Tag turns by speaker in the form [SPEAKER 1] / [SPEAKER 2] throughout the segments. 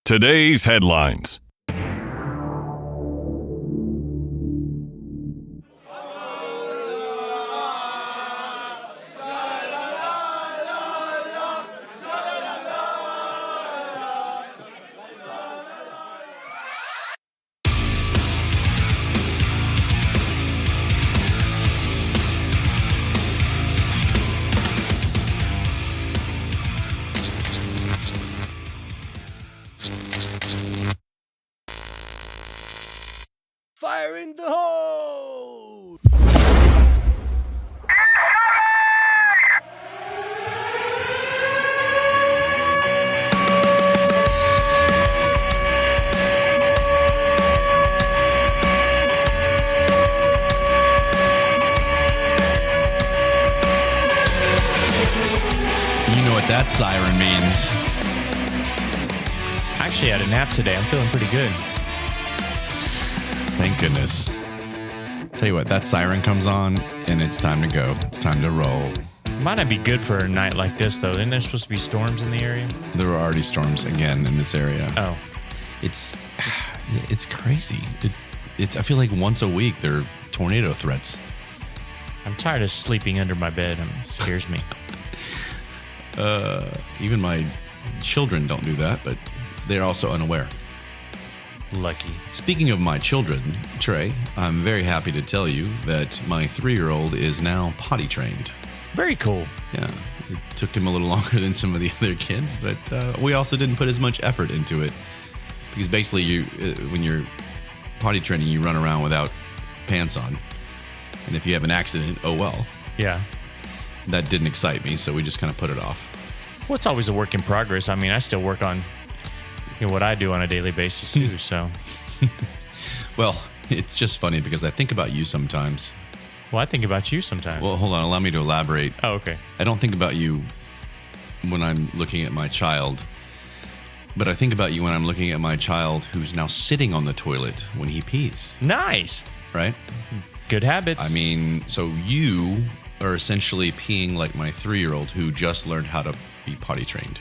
[SPEAKER 1] Today's headlines.
[SPEAKER 2] Fire in the hole!
[SPEAKER 3] You know what that siren means.
[SPEAKER 4] I actually had a nap today. I'm feeling pretty good.
[SPEAKER 3] Thank goodness. Tell you what, that siren comes on and it's time to go. It's time to roll.
[SPEAKER 4] Might not be good for a night like this, though. Isn't there supposed to be storms in the area?
[SPEAKER 3] There were already storms again in this area.
[SPEAKER 4] Oh.
[SPEAKER 3] It's crazy. I feel like once a week there are tornado threats.
[SPEAKER 4] I'm tired of sleeping under my bed. It scares me.
[SPEAKER 3] Even my children don't do that, but they're also unaware.
[SPEAKER 4] Lucky.
[SPEAKER 3] Speaking of my children, Trey, I'm very happy to tell you that my 3-year-old is now potty trained.
[SPEAKER 4] Very cool.
[SPEAKER 3] Yeah, it took him a little longer than some of the other kids, but we also didn't put as much effort into it. Because basically, when you're potty training, you run around without pants on. And if you have an accident, oh well.
[SPEAKER 4] Yeah.
[SPEAKER 3] That didn't excite me, so we just kind of put it off.
[SPEAKER 4] Well, it's always a work in progress. I mean, I still work on what I do on a daily basis, too, so.
[SPEAKER 3] Well, it's just funny because I think about you sometimes.
[SPEAKER 4] Well, I think about you sometimes.
[SPEAKER 3] Well, hold on. Allow me to elaborate.
[SPEAKER 4] Oh, okay.
[SPEAKER 3] I don't think about you when I'm looking at my child, but I think about you when I'm looking at my child who's now sitting on the toilet when he pees.
[SPEAKER 4] Nice.
[SPEAKER 3] Right?
[SPEAKER 4] Good habits.
[SPEAKER 3] I mean, so you are essentially peeing like my 3-year-old who just learned how to be potty trained.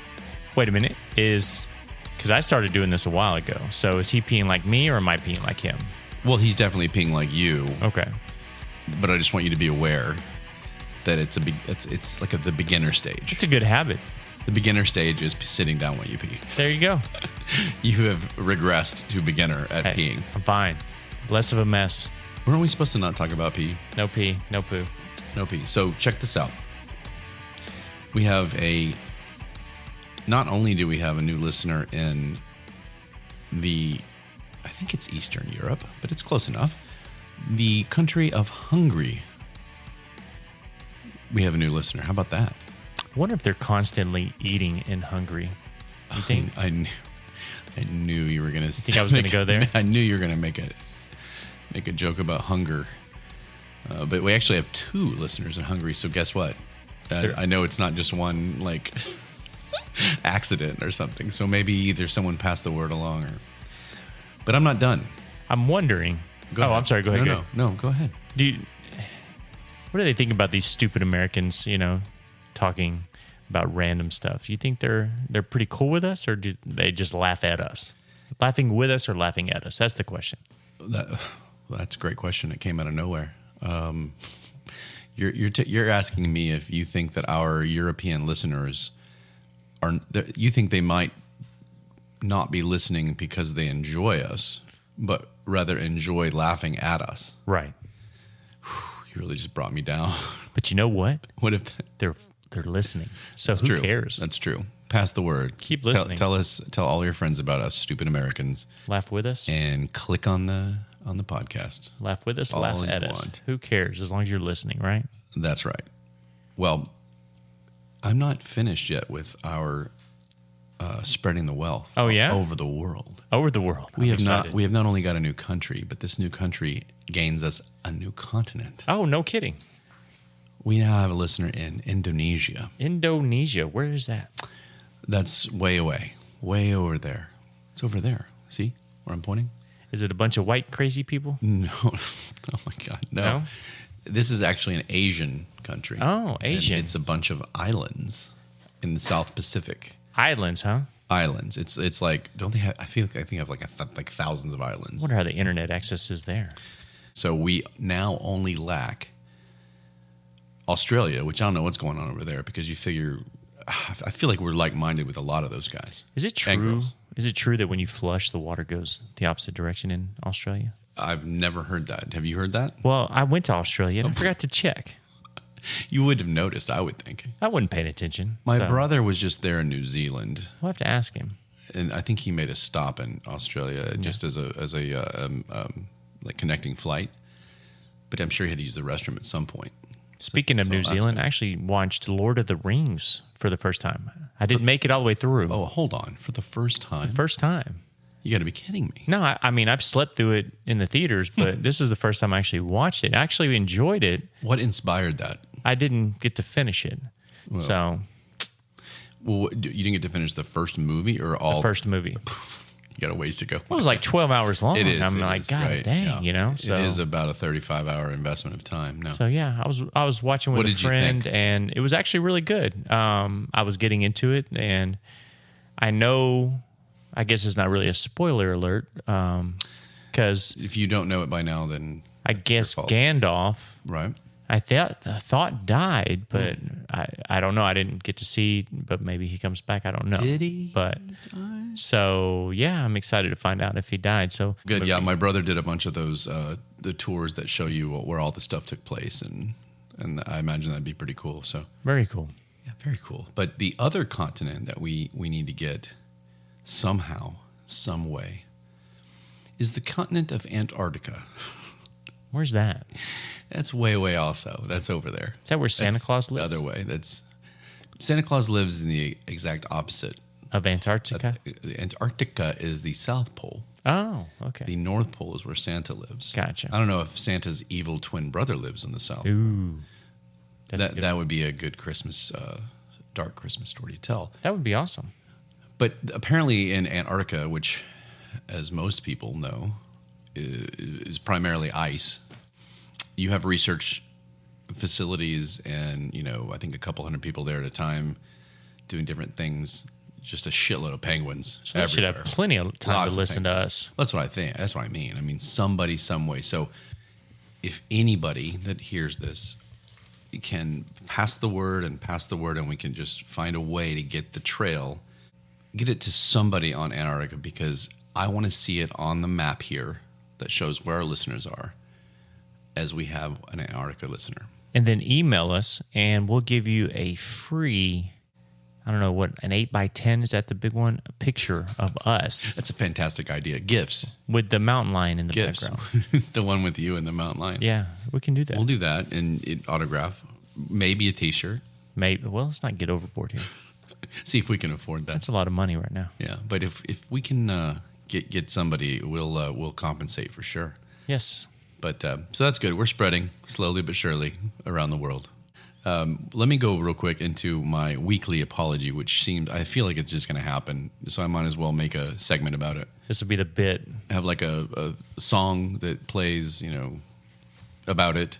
[SPEAKER 4] Wait a minute. Because I started doing this a while ago. So is he peeing like me or am I peeing like him?
[SPEAKER 3] Well, he's definitely peeing like you.
[SPEAKER 4] Okay.
[SPEAKER 3] But I just want you to be aware that it's like the beginner stage.
[SPEAKER 4] It's a good habit.
[SPEAKER 3] The beginner stage is sitting down when you pee.
[SPEAKER 4] There you go.
[SPEAKER 3] You have regressed to beginner at peeing.
[SPEAKER 4] I'm fine. Less of a mess.
[SPEAKER 3] Weren't we supposed to not talk about pee?
[SPEAKER 4] No pee, no poo.
[SPEAKER 3] No pee. So check this out. We have not only do we have a new listener in I think it's Eastern Europe, but it's close enough. The country of Hungary. We have a new listener. How about that?
[SPEAKER 4] I wonder if they're constantly eating in Hungary. You think?
[SPEAKER 3] I knew you were going to.
[SPEAKER 4] Think I was going to go there?
[SPEAKER 3] I knew you were going to make a joke about hunger. But we actually have 2 listeners in Hungary. So guess what? I know it's not just one like accident or something. So maybe either someone passed the word along, but I'm not done.
[SPEAKER 4] I'm wondering.
[SPEAKER 3] Go ahead.
[SPEAKER 4] I'm sorry. Go ahead.
[SPEAKER 3] No, go ahead.
[SPEAKER 4] What do they think about these stupid Americans? Talking about random stuff. You think they're pretty cool with us, or do they just laugh at us? Laughing with us or laughing at us? That's the question.
[SPEAKER 3] That's a great question. It came out of nowhere. You're asking me if you think that our European listeners you think they might not be listening because they enjoy us, but rather enjoy laughing at us.
[SPEAKER 4] Right.
[SPEAKER 3] You really just brought me down.
[SPEAKER 4] But you know what?
[SPEAKER 3] What if
[SPEAKER 4] they're listening? So who
[SPEAKER 3] true.
[SPEAKER 4] cares?
[SPEAKER 3] That's true. Pass the word.
[SPEAKER 4] Keep listening.
[SPEAKER 3] Tell all your friends about us, stupid Americans.
[SPEAKER 4] Laugh with us.
[SPEAKER 3] And click on the podcast.
[SPEAKER 4] Laugh with us.
[SPEAKER 3] All
[SPEAKER 4] laugh
[SPEAKER 3] you
[SPEAKER 4] at us.
[SPEAKER 3] want.
[SPEAKER 4] Who cares? As long as you're listening, right?
[SPEAKER 3] That's right. Well, I'm not finished yet with our spreading the wealth.
[SPEAKER 4] Oh, yeah?
[SPEAKER 3] Over the world.
[SPEAKER 4] Over the world.
[SPEAKER 3] We have not only got a new country, but this new country gains us a new continent.
[SPEAKER 4] Oh, no kidding.
[SPEAKER 3] We now have a listener in Indonesia.
[SPEAKER 4] Indonesia. Where is that?
[SPEAKER 3] That's way away. Way over there. It's over there. See where I'm pointing?
[SPEAKER 4] Is it a bunch of white crazy people?
[SPEAKER 3] No. Oh, my God. No. This is actually an Asian country.
[SPEAKER 4] Oh, Asian.
[SPEAKER 3] And it's a bunch of islands in the South Pacific.
[SPEAKER 4] Islands, huh?
[SPEAKER 3] islands. It's like, don't they have? I think have like thousands of islands.
[SPEAKER 4] I wonder how the internet access is there.
[SPEAKER 3] So we now only lack Australia, which I don't know what's going on over there, because you figure, I feel like we're like-minded with a lot of those guys.
[SPEAKER 4] Is it true? Is it true that when you flush, the water goes the opposite direction in Australia?
[SPEAKER 3] I've never heard that. Have you heard that?
[SPEAKER 4] Well, I went to Australia and I forgot to check.
[SPEAKER 3] You would have noticed, I would think.
[SPEAKER 4] I wasn't paying attention.
[SPEAKER 3] My brother was just there in New Zealand.
[SPEAKER 4] We'll have to ask him.
[SPEAKER 3] And I think he made a stop in Australia just as a like connecting flight. But I'm sure he had to use the restroom at some point.
[SPEAKER 4] Speaking of New Zealand, I actually watched Lord of the Rings for the first time. I didn't make it all the way through.
[SPEAKER 3] Oh, hold on. For the first time?
[SPEAKER 4] First time.
[SPEAKER 3] You got to be kidding me.
[SPEAKER 4] No, I mean, I've slept through it in the theaters, but this is the first time I actually watched it. I actually enjoyed it.
[SPEAKER 3] What inspired that?
[SPEAKER 4] I didn't get to finish it. Well,
[SPEAKER 3] you didn't get to finish the first movie or all?
[SPEAKER 4] The first movie.
[SPEAKER 3] You got a ways to go.
[SPEAKER 4] It was like 12 hours long.
[SPEAKER 3] It is.
[SPEAKER 4] I'm like, God
[SPEAKER 3] right,
[SPEAKER 4] dang,
[SPEAKER 3] yeah.
[SPEAKER 4] you know? So,
[SPEAKER 3] it is about a 35-hour investment of time. No.
[SPEAKER 4] So, yeah, I was watching with a friend, and it was actually really good. I was getting into it, and I know, I guess it's not really a spoiler alert, because
[SPEAKER 3] if you don't know it by now, then
[SPEAKER 4] I guess Gandalf,
[SPEAKER 3] right?
[SPEAKER 4] I thought died, but I don't know. I didn't get to see, but maybe he comes back. I don't know.
[SPEAKER 3] Did he?
[SPEAKER 4] But so yeah, I'm excited to find out if he died. So
[SPEAKER 3] good. Yeah, my brother did a bunch of those the tours that show you where all the stuff took place, and I imagine that'd be pretty cool. So
[SPEAKER 4] very cool.
[SPEAKER 3] Yeah, very cool. But the other continent that we need to get somehow, some way, is the continent of Antarctica.
[SPEAKER 4] Where's that?
[SPEAKER 3] That's way also. That's over there.
[SPEAKER 4] Is that where Santa Claus lives?
[SPEAKER 3] The other way. Santa Claus lives in the exact opposite
[SPEAKER 4] of Antarctica.
[SPEAKER 3] Antarctica is the South Pole.
[SPEAKER 4] Oh, okay.
[SPEAKER 3] The North Pole is where Santa lives.
[SPEAKER 4] Gotcha.
[SPEAKER 3] I don't know if Santa's evil twin brother lives in the South.
[SPEAKER 4] Ooh,
[SPEAKER 3] that would be a good Christmas, dark Christmas story to tell.
[SPEAKER 4] That would be awesome.
[SPEAKER 3] But apparently in Antarctica, which, as most people know, is primarily ice. You have research facilities and, I think a couple hundred people there at a time doing different things. Just a shitload of penguins
[SPEAKER 4] so everywhere. Should have plenty of time to listen to us.
[SPEAKER 3] That's what I think. That's what I mean. I mean, somebody, some way. So if anybody that hears this can pass the word, and we can just find a way to get the trail, get it to somebody on Antarctica, because I want to see it on the map here that shows where our listeners are, as we have an Antarctica listener.
[SPEAKER 4] And then email us, and we'll give you a free, I don't know what, an 8x10, is that the big one? A picture of us.
[SPEAKER 3] That's a fantastic idea. Gifts.
[SPEAKER 4] With the mountain lion in the background.
[SPEAKER 3] The one with you and the mountain lion.
[SPEAKER 4] Yeah, we can do that.
[SPEAKER 3] We'll do that, and autograph. Maybe a T-shirt.
[SPEAKER 4] Maybe. Well, let's not get overboard here.
[SPEAKER 3] See if we can afford that.
[SPEAKER 4] That's a lot of money right now.
[SPEAKER 3] Yeah, but if we can get somebody, we'll compensate for sure.
[SPEAKER 4] Yes.
[SPEAKER 3] But so that's good. We're spreading slowly but surely around the world. Let me go real quick into my weekly apology, which I feel like it's just going to happen. So I might as well make a segment about it.
[SPEAKER 4] This will be the bit.
[SPEAKER 3] Have like a song that plays, about it.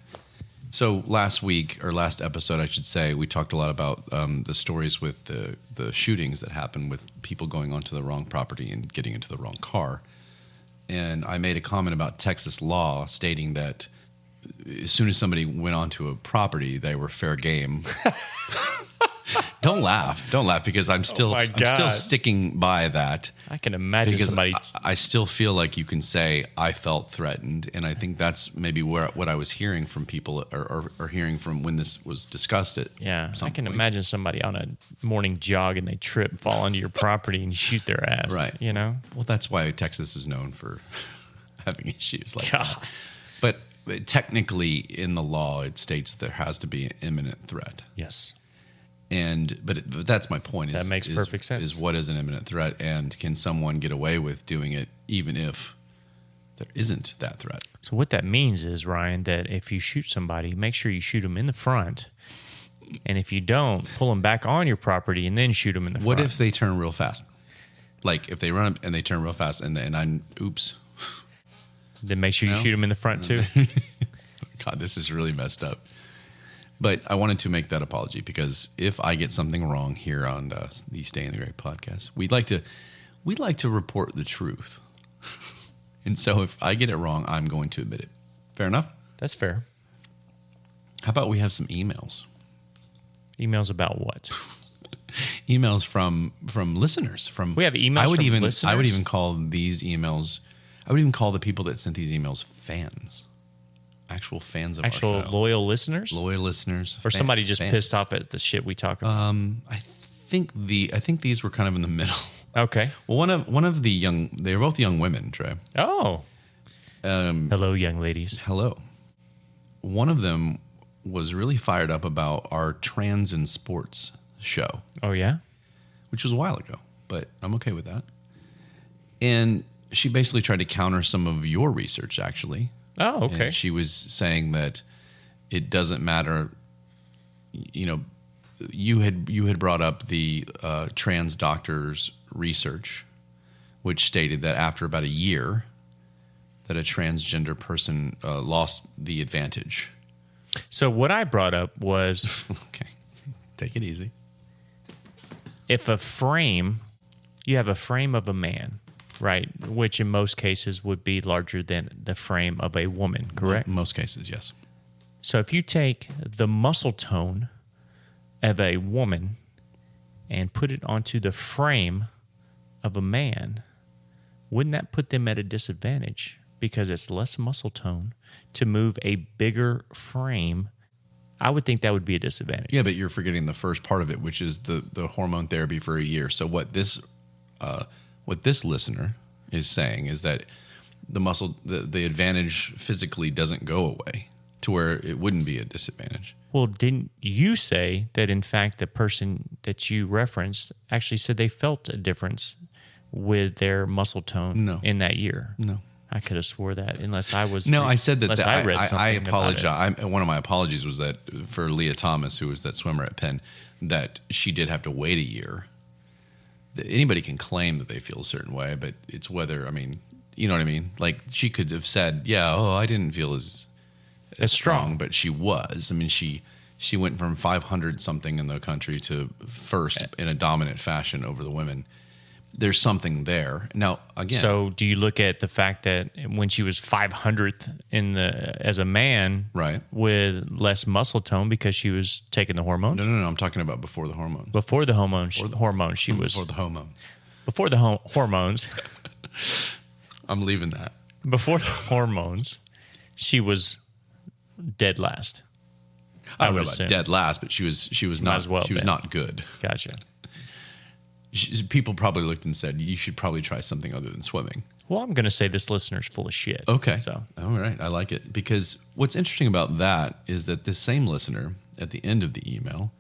[SPEAKER 3] So last episode, I should say, we talked a lot about the stories with the shootings that happen with people going onto the wrong property and getting into the wrong car. And I made a comment about Texas law stating that as soon as somebody went onto a property, they were fair game. Don't laugh, because I'm still sticking by that.
[SPEAKER 4] I can imagine
[SPEAKER 3] because
[SPEAKER 4] somebody.
[SPEAKER 3] I still feel like you can say I felt threatened, and I think that's maybe what I was hearing from people, or hearing from when this was discussed.
[SPEAKER 4] I can imagine somebody on a morning jog and they trip, fall onto your property, and shoot their ass.
[SPEAKER 3] Right. Well, that's why Texas is known for having issues like that. But technically, in the law, it states there has to be an imminent threat.
[SPEAKER 4] Yes.
[SPEAKER 3] But that's my point.
[SPEAKER 4] That makes perfect sense.
[SPEAKER 3] Is what is an imminent threat, and can someone get away with doing it even if there isn't that threat?
[SPEAKER 4] So what that means is, Ryan, that if you shoot somebody, make sure you shoot them in the front, and if you don't, pull them back on your property and then shoot them in the front.
[SPEAKER 3] What if they turn real fast? Like if they run up and they turn real fast, and I'm oops.
[SPEAKER 4] Then make sure you shoot them in the front too.
[SPEAKER 3] God, this is really messed up. But I wanted to make that apology because if I get something wrong here on the Stay in the Gray podcast, we'd like to report the truth. And so if I get it wrong, I'm going to admit it. Fair enough?
[SPEAKER 4] That's fair.
[SPEAKER 3] How about we have some emails?
[SPEAKER 4] Emails about what?
[SPEAKER 3] Emails from listeners.
[SPEAKER 4] We have emails from listeners?
[SPEAKER 3] I would even call these emails, I would even call the people that sent these emails fans. Actual fans of our show.
[SPEAKER 4] Actual loyal listeners?
[SPEAKER 3] Loyal listeners.
[SPEAKER 4] Or somebody just
[SPEAKER 3] fans.
[SPEAKER 4] pissed off at the shit we talk about?
[SPEAKER 3] I think these were kind of in the middle.
[SPEAKER 4] Okay.
[SPEAKER 3] Well, one of the young, they were both young women, Trey.
[SPEAKER 4] Oh. Hello, young ladies.
[SPEAKER 3] Hello. One of them was really fired up about our Trans in Sports show.
[SPEAKER 4] Oh, yeah?
[SPEAKER 3] Which was a while ago, but I'm okay with that. And she basically tried to counter some of your research, actually.
[SPEAKER 4] Oh, okay.
[SPEAKER 3] And she was saying that it doesn't matter. You know, you had brought up the trans doctors' research, which stated that after about a year, that a transgender person lost the advantage.
[SPEAKER 4] So what I brought up was...
[SPEAKER 3] Okay, take it easy.
[SPEAKER 4] If you have a frame of a man, right, which in most cases would be larger than the frame of a woman, correct?
[SPEAKER 3] In most cases, yes.
[SPEAKER 4] So if you take the muscle tone of a woman and put it onto the frame of a man, wouldn't that put them at a disadvantage because it's less muscle tone to move a bigger frame? I would think that would be a disadvantage.
[SPEAKER 3] Yeah, but you're forgetting the first part of it, which is the hormone therapy for a year. So what this listener is saying is that the advantage physically doesn't go away to where it wouldn't be a disadvantage.
[SPEAKER 4] Well, didn't you say that, in fact, the person that you referenced actually said they felt a difference with their muscle tone in that year?
[SPEAKER 3] No.
[SPEAKER 4] I could have swore that unless I was...
[SPEAKER 3] No, I said that.
[SPEAKER 4] I read something
[SPEAKER 3] I apologize.
[SPEAKER 4] about it.
[SPEAKER 3] One of my apologies was that for Leah Thomas, who was that swimmer at Penn, that she did have to wait a year. Anybody can claim that they feel a certain way, but it's whether, I mean, you know what I mean? Like, she could have said, yeah, I didn't feel as strong, but she was. I mean, she went from 500 something in the country to first in a dominant fashion over the women. There's something there. Now, again.
[SPEAKER 4] So do you look at the fact that when she was 500th as a man,
[SPEAKER 3] right,
[SPEAKER 4] with less muscle tone because she was taking the hormones?
[SPEAKER 3] No. I'm talking about before the hormones.
[SPEAKER 4] Before the hormones, she was...
[SPEAKER 3] Before the hormones.
[SPEAKER 4] Before the hormones.
[SPEAKER 3] I'm leaving that.
[SPEAKER 4] Before the hormones, she was dead last.
[SPEAKER 3] I don't know about dead last, but she was not. She was not good.
[SPEAKER 4] Gotcha.
[SPEAKER 3] People probably looked and said, you should probably try something other than swimming.
[SPEAKER 4] Well, I'm going to say this listener's full of shit.
[SPEAKER 3] Okay.
[SPEAKER 4] So.
[SPEAKER 3] All right. I like it. Because what's interesting about that is that this same listener at the end of the email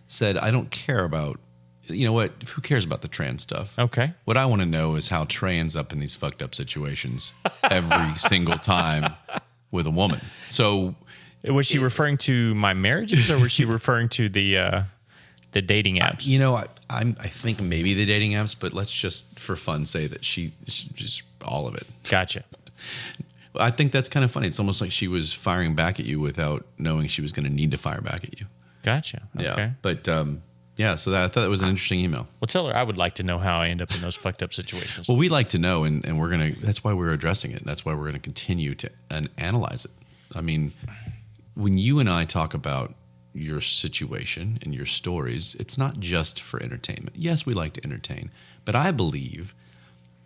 [SPEAKER 3] said, I don't care about, you know what, who cares about the trans stuff?
[SPEAKER 4] Okay.
[SPEAKER 3] What I want to know is how Trey ends up in these fucked up situations every single time with a woman. So...
[SPEAKER 4] Was she referring to my marriages or was she referring to the dating apps?
[SPEAKER 3] I think maybe the dating apps, but let's just for fun say that she just all of it.
[SPEAKER 4] Gotcha.
[SPEAKER 3] I think that's kind of funny. It's almost like she was firing back at you without knowing she was going to need to fire back at you.
[SPEAKER 4] Gotcha. Okay.
[SPEAKER 3] Yeah. But so I thought that was an interesting email.
[SPEAKER 4] Well, tell her I would like to know how I end up in those fucked up situations.
[SPEAKER 3] Well, we like to know, and that's why we're addressing it. That's why we're going to continue to analyze it. I mean, when you and I talk about your situation and your stories, it's not just for entertainment. Yes, we like to entertain, but I believe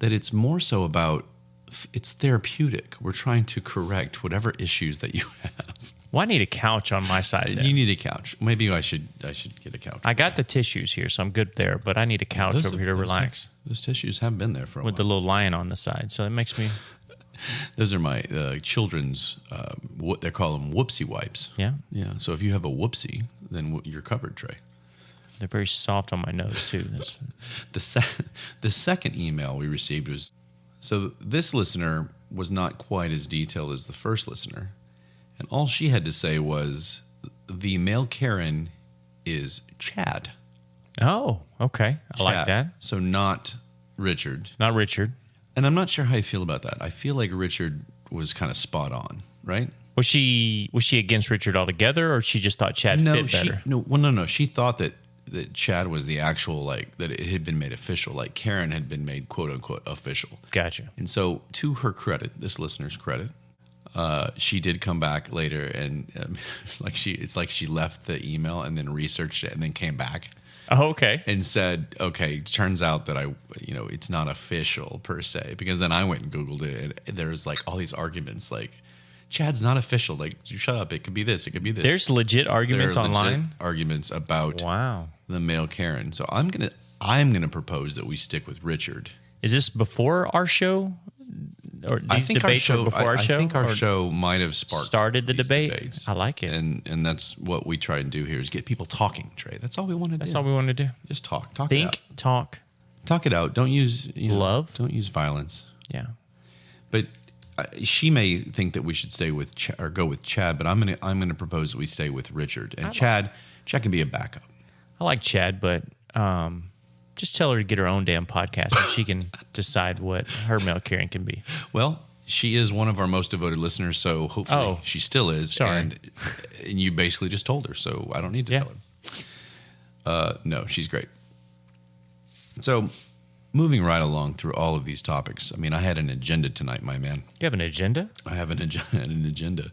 [SPEAKER 3] that it's more so about, it's therapeutic. We're trying to correct whatever issues that you have.
[SPEAKER 4] Well, I need a couch on my side. Then.
[SPEAKER 3] You need a couch. Maybe I should get a couch.
[SPEAKER 4] I got the tissues here, so I'm good there, but I need a couch over here to relax.
[SPEAKER 3] Those tissues have been there for a while.
[SPEAKER 4] With the little lion on the side, so it makes me...
[SPEAKER 3] Those are my children's, what they call them, whoopsie wipes.
[SPEAKER 4] Yeah?
[SPEAKER 3] Yeah. So if you have a whoopsie, then you're covered, Trey.
[SPEAKER 4] They're very soft on my nose, too.
[SPEAKER 3] The second email we received was, so this listener was not quite as detailed as the first listener. And all she had to say was, the male Karen is Chad.
[SPEAKER 4] Oh, okay. I like that.
[SPEAKER 3] So not Richard.
[SPEAKER 4] Not Richard.
[SPEAKER 3] And I'm not sure how you feel about that. I feel like Richard was kind of spot on, right?
[SPEAKER 4] Was she against Richard altogether, or she just thought Chad fit better?
[SPEAKER 3] No. She thought that Chad was the actual, like, that it had been made official. Like Karen had been made quote unquote official.
[SPEAKER 4] Gotcha.
[SPEAKER 3] And so, to her credit, this listener's credit, she did come back later, and it's like she left the email and then researched it and then came back.
[SPEAKER 4] Oh, okay.
[SPEAKER 3] And said, okay, turns out that it's not official per se, because then I went and Googled it, and there's like all these arguments like, Chad's not official. Like, you shut up. It could be this. It could be this.
[SPEAKER 4] There's legit arguments online.
[SPEAKER 3] Legit arguments about
[SPEAKER 4] wow
[SPEAKER 3] the male Karen. So I'm gonna propose that we stick with Richard.
[SPEAKER 4] Is this before our show? Or these debates are before our show?
[SPEAKER 3] I think our show might have
[SPEAKER 4] started the debate.
[SPEAKER 3] Debates.
[SPEAKER 4] I like it.
[SPEAKER 3] And that's what we try and do here is get people talking, Trey. That's all we want to do.
[SPEAKER 4] That's all we want to do.
[SPEAKER 3] Just talk.
[SPEAKER 4] Think,
[SPEAKER 3] it out.
[SPEAKER 4] talk
[SPEAKER 3] it out. Don't use
[SPEAKER 4] love.
[SPEAKER 3] Don't use violence.
[SPEAKER 4] Yeah.
[SPEAKER 3] But she may think that we should stay with or go with Chad, but I'm gonna propose that we stay with Richard. And Chad can be a backup.
[SPEAKER 4] I like Chad, but just tell her to get her own damn podcast and she can decide what her male Karen can be.
[SPEAKER 3] Well, she is one of our most devoted listeners, so hopefully she still is.
[SPEAKER 4] Sorry.
[SPEAKER 3] And you basically just told her, so I don't need to tell her. No, she's great. So, moving right along through all of these topics. I mean, I had an agenda tonight, my man.
[SPEAKER 4] You have an agenda?
[SPEAKER 3] I have an agenda.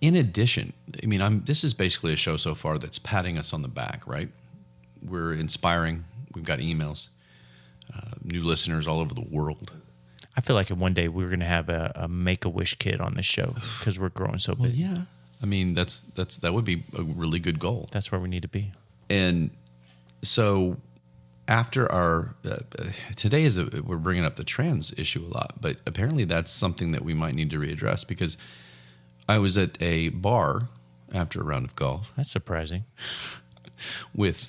[SPEAKER 3] In addition, I mean, this is basically a show so far that's patting us on the back, right? We're inspiring. We've got emails, new listeners all over the world.
[SPEAKER 4] I feel like one day we're going to have a Make-A-Wish kid on this show because we're growing so big.
[SPEAKER 3] Yeah. I mean, that would be a really good goal.
[SPEAKER 4] That's where we need to be.
[SPEAKER 3] And so after our today we're bringing up the trans issue a lot, but apparently that's something that we might need to readdress, because I was at a bar after a round of golf.
[SPEAKER 4] That's surprising.
[SPEAKER 3] It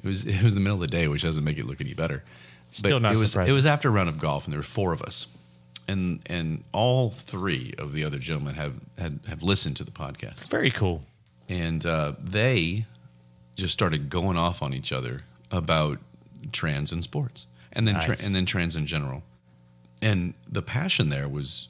[SPEAKER 3] was the middle of the day, which doesn't make it look any better.
[SPEAKER 4] Still not surprising.
[SPEAKER 3] It was after a round of golf, and there were 4 of us, and all 3 of the other gentlemen have listened to the podcast.
[SPEAKER 4] Very cool.
[SPEAKER 3] And they just started going off on each other about trans in sports, and then
[SPEAKER 4] Nice.
[SPEAKER 3] and then trans in general. And the passion there was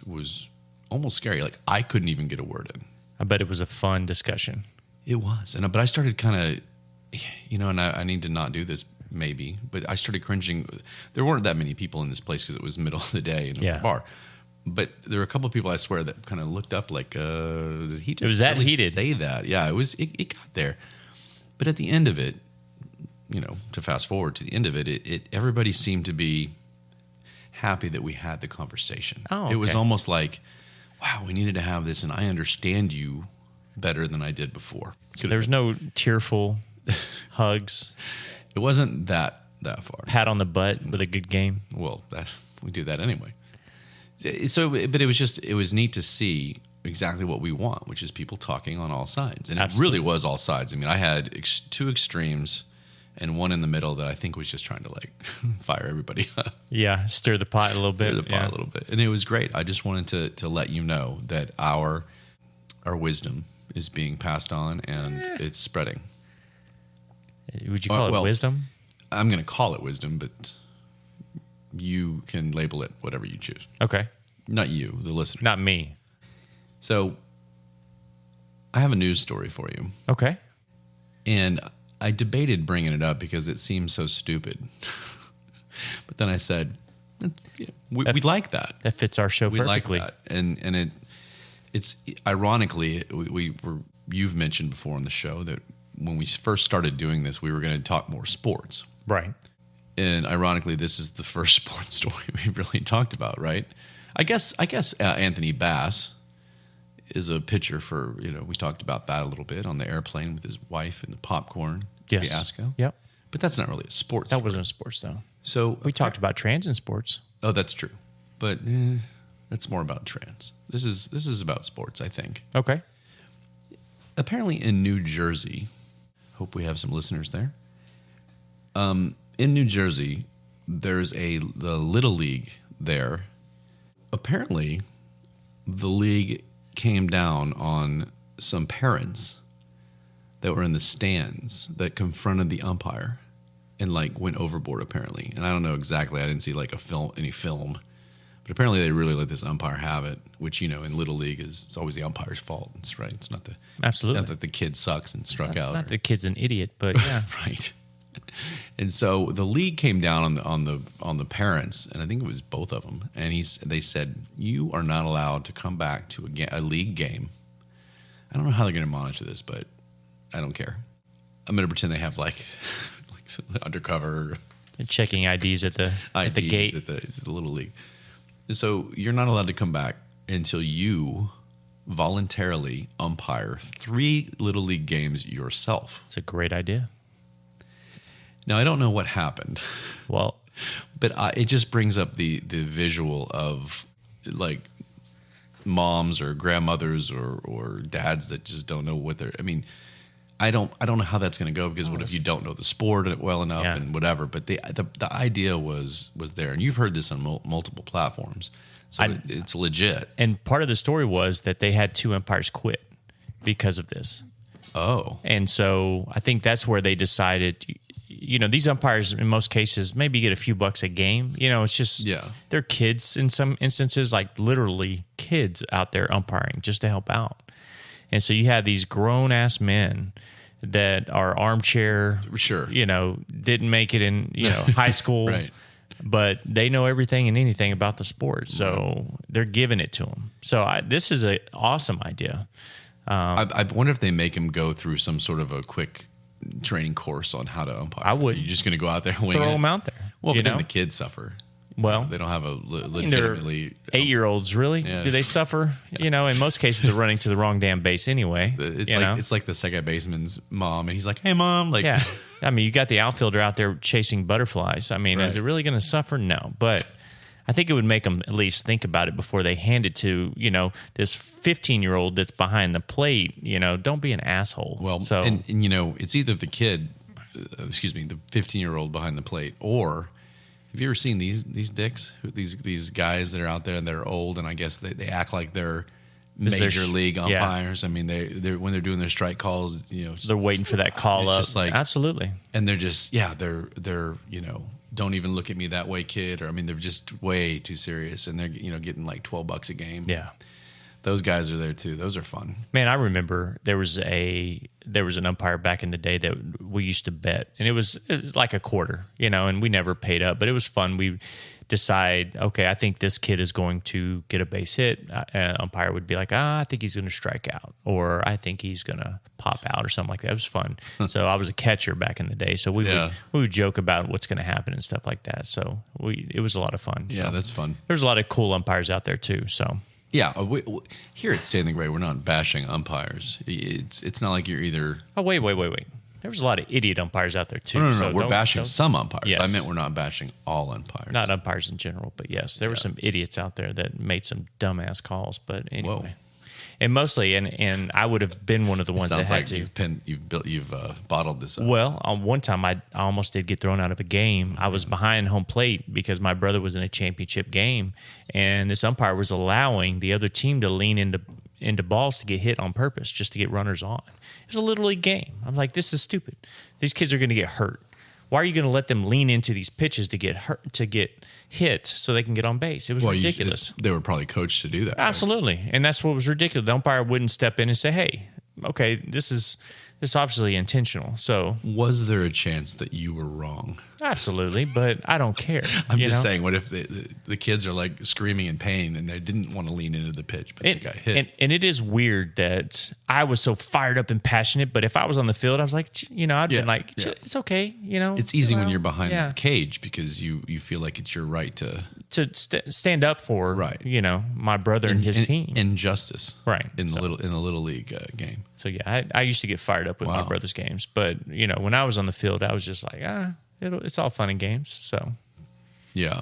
[SPEAKER 3] almost scary. Like, I couldn't even get a word in.
[SPEAKER 4] I bet it was a fun discussion.
[SPEAKER 3] It was, but I started kind of, and I need to not do this maybe, but I started cringing. There weren't that many people in this place because it was middle of the day and it was a bar. But there were a couple of people, I swear, that kind of looked up like, he just
[SPEAKER 4] it was that
[SPEAKER 3] really
[SPEAKER 4] heated.
[SPEAKER 3] Say that, yeah. It got there, but at the end of it, to fast forward to the end of it, everybody seemed to be happy that we had the conversation.
[SPEAKER 4] Oh, okay.
[SPEAKER 3] It was almost like, wow, we needed to have this, and I understand you better than I did before.
[SPEAKER 4] So there was no tearful hugs.
[SPEAKER 3] It wasn't that far.
[SPEAKER 4] Pat on the butt with a good game.
[SPEAKER 3] Well, we do that anyway. So, but it was neat to see exactly what we want, which is people talking on all sides. And
[SPEAKER 4] Absolutely.
[SPEAKER 3] It really was all sides. I mean, I had 2 extremes and one in the middle that I think was just trying to fire everybody up.
[SPEAKER 4] Yeah, stir the pot a little bit.
[SPEAKER 3] Stir the pot a little bit. And it was great. I just wanted to let you know that our wisdom is being passed on and it's spreading.
[SPEAKER 4] Would you call it wisdom?
[SPEAKER 3] I'm going to call it wisdom, but you can label it whatever you choose.
[SPEAKER 4] Okay.
[SPEAKER 3] Not you, the listener.
[SPEAKER 4] Not me.
[SPEAKER 3] So I have a news story for you.
[SPEAKER 4] Okay.
[SPEAKER 3] And I debated bringing it up because it seems so stupid. But then I said, we'd like that.
[SPEAKER 4] That fits our show perfectly.
[SPEAKER 3] We like that. And it's ironically, you've mentioned before on the show that when we first started doing this, we were going to talk more sports.
[SPEAKER 4] Right.
[SPEAKER 3] And ironically, this is the first sports story we've really talked about, right? I guess Anthony Bass is a pitcher for, we talked about that a little bit on the airplane with his wife and the popcorn fiasco.
[SPEAKER 4] Yep.
[SPEAKER 3] But that's not really a sports
[SPEAKER 4] That
[SPEAKER 3] story.
[SPEAKER 4] wasn't a sports, though.
[SPEAKER 3] So
[SPEAKER 4] We talked about trans in sports.
[SPEAKER 3] Oh, that's true. But that's more about trans. This is about sports, I think.
[SPEAKER 4] Okay.
[SPEAKER 3] Apparently in New Jersey, hope we have some listeners there. In New Jersey, there's the Little League there. Apparently, the league came down on some parents that were in the stands that confronted the umpire and went overboard apparently. And I don't know exactly. I didn't see any film, But apparently they really let this umpire have it, which, in Little League it's always the umpire's fault. It's right. It's not
[SPEAKER 4] Absolutely.
[SPEAKER 3] not that the kid sucks and struck out.
[SPEAKER 4] Not the kid's an idiot, but yeah.
[SPEAKER 3] Right. And so the league came down on the parents, and I think it was both of them. And they said, you are not allowed to come back to a league game. I don't know how they're going to monitor this, but I don't care. I'm going to pretend they have like some undercover
[SPEAKER 4] Checking IDs at the gate.
[SPEAKER 3] At the Little League. So you're not allowed to come back until you voluntarily umpire 3 Little League games yourself.
[SPEAKER 4] It's a great idea.
[SPEAKER 3] Now, I don't know what happened.
[SPEAKER 4] Well,
[SPEAKER 3] but it just brings up the visual of like moms or grandmothers or dads that just don't know what they're. I mean, I don't know how that's going to go because what if you don't know the sport well enough and whatever. But the idea was there, and you've heard this on multiple platforms, so it's legit.
[SPEAKER 4] And part of the story was that they had 2 umpires quit because of this.
[SPEAKER 3] Oh,
[SPEAKER 4] and so I think that's where they decided. These umpires in most cases maybe get a few bucks a game. It's just they're kids in some instances, like literally kids out there umpiring just to help out. And so you have these grown ass men that are armchair, didn't make it in high school,
[SPEAKER 3] right?
[SPEAKER 4] But they know everything and anything about the sport, so they're giving it to them. So this is an awesome idea.
[SPEAKER 3] I wonder if they make him go through some sort of a quick training course on how to umpire.
[SPEAKER 4] I would.
[SPEAKER 3] You're just going to go out there and wing
[SPEAKER 4] throw
[SPEAKER 3] it?
[SPEAKER 4] them out there.
[SPEAKER 3] Well, but then the kids suffer.
[SPEAKER 4] Well,
[SPEAKER 3] they don't have a legitimately
[SPEAKER 4] 8-year-olds. Really?
[SPEAKER 3] Yeah.
[SPEAKER 4] Do they suffer? In most cases, they're running to the wrong damn base anyway.
[SPEAKER 3] It's like the second baseman's mom, and he's like, "Hey, mom!" Like,
[SPEAKER 4] yeah. I mean, you got the outfielder out there chasing butterflies. I mean, is it really going to suffer? No, but I think it would make them at least think about it before they hand it to this 15-year-old that's behind the plate. Don't be an asshole.
[SPEAKER 3] Well,
[SPEAKER 4] so
[SPEAKER 3] and it's either the kid, the 15-year-old behind the plate, or have you ever seen these dicks, these guys that are out there and they're old, and I guess they act like they're major league umpires. I mean, they're when they're doing their strike calls,
[SPEAKER 4] they're waiting for that call up.
[SPEAKER 3] Just like,
[SPEAKER 4] absolutely,
[SPEAKER 3] and they're just they're don't even look at me that way, kid. Or I mean, they're just way too serious, and they're getting like $12 a game.
[SPEAKER 4] Yeah,
[SPEAKER 3] those guys are there too. Those are fun.
[SPEAKER 4] Man, I remember there was an umpire back in the day that we used to bet, and it was like a quarter, and we never paid up, but it was fun. We decide, okay, I think this kid is going to get a base hit. Umpire would be like, I think he's going to strike out, or I think he's going to pop out, or something like that. It was fun. So I was a catcher back in the day, so we would joke about what's going to happen and stuff like that. So it was a lot of fun.
[SPEAKER 3] Yeah, that's fun.
[SPEAKER 4] There's a lot of cool umpires out there too. So.
[SPEAKER 3] Yeah, here at Stay in the Gray, we're not bashing umpires. It's not like you're either.
[SPEAKER 4] Oh, wait. There was a lot of idiot umpires out there too.
[SPEAKER 3] No.
[SPEAKER 4] So
[SPEAKER 3] we're bashing some umpires.
[SPEAKER 4] Yes.
[SPEAKER 3] I meant we're not bashing all umpires.
[SPEAKER 4] Not umpires in general, but yes, there were some idiots out there that made some dumbass calls. But anyway.
[SPEAKER 3] Whoa.
[SPEAKER 4] And mostly, and I would have been one of the ones that had to.
[SPEAKER 3] You've bottled this up.
[SPEAKER 4] Well, one time I almost did get thrown out of a game. I was behind home plate because my brother was in a championship game, and this umpire was allowing the other team to lean into balls to get hit on purpose, just to get runners on. It was a Little League game. I'm like, this is stupid. These kids are going to get hurt. Why are you going to let them lean into these pitches to get hurt, to get hit so they can get on base? It was ridiculous.
[SPEAKER 3] They were probably coached to do that.
[SPEAKER 4] Absolutely. Right? And that's what was ridiculous. The umpire wouldn't step in and say, hey, okay, this is obviously intentional. So
[SPEAKER 3] was there a chance that you were wrong?
[SPEAKER 4] Absolutely, but I don't care.
[SPEAKER 3] I'm just saying, what if the kids are like screaming in pain and they didn't want to lean into the pitch, but they got hit?
[SPEAKER 4] And it is weird that I was so fired up and passionate, but if I was on the field, I was like, I'd been like, it's okay.
[SPEAKER 3] It's easy when you're behind the cage because you feel like it's your right to
[SPEAKER 4] stand up for my brother and his team.
[SPEAKER 3] Injustice,
[SPEAKER 4] right?
[SPEAKER 3] In the little league game.
[SPEAKER 4] So I used to get fired up with my brother's games, but when I was on the field, I was just like, it's all fun and games. So
[SPEAKER 3] yeah,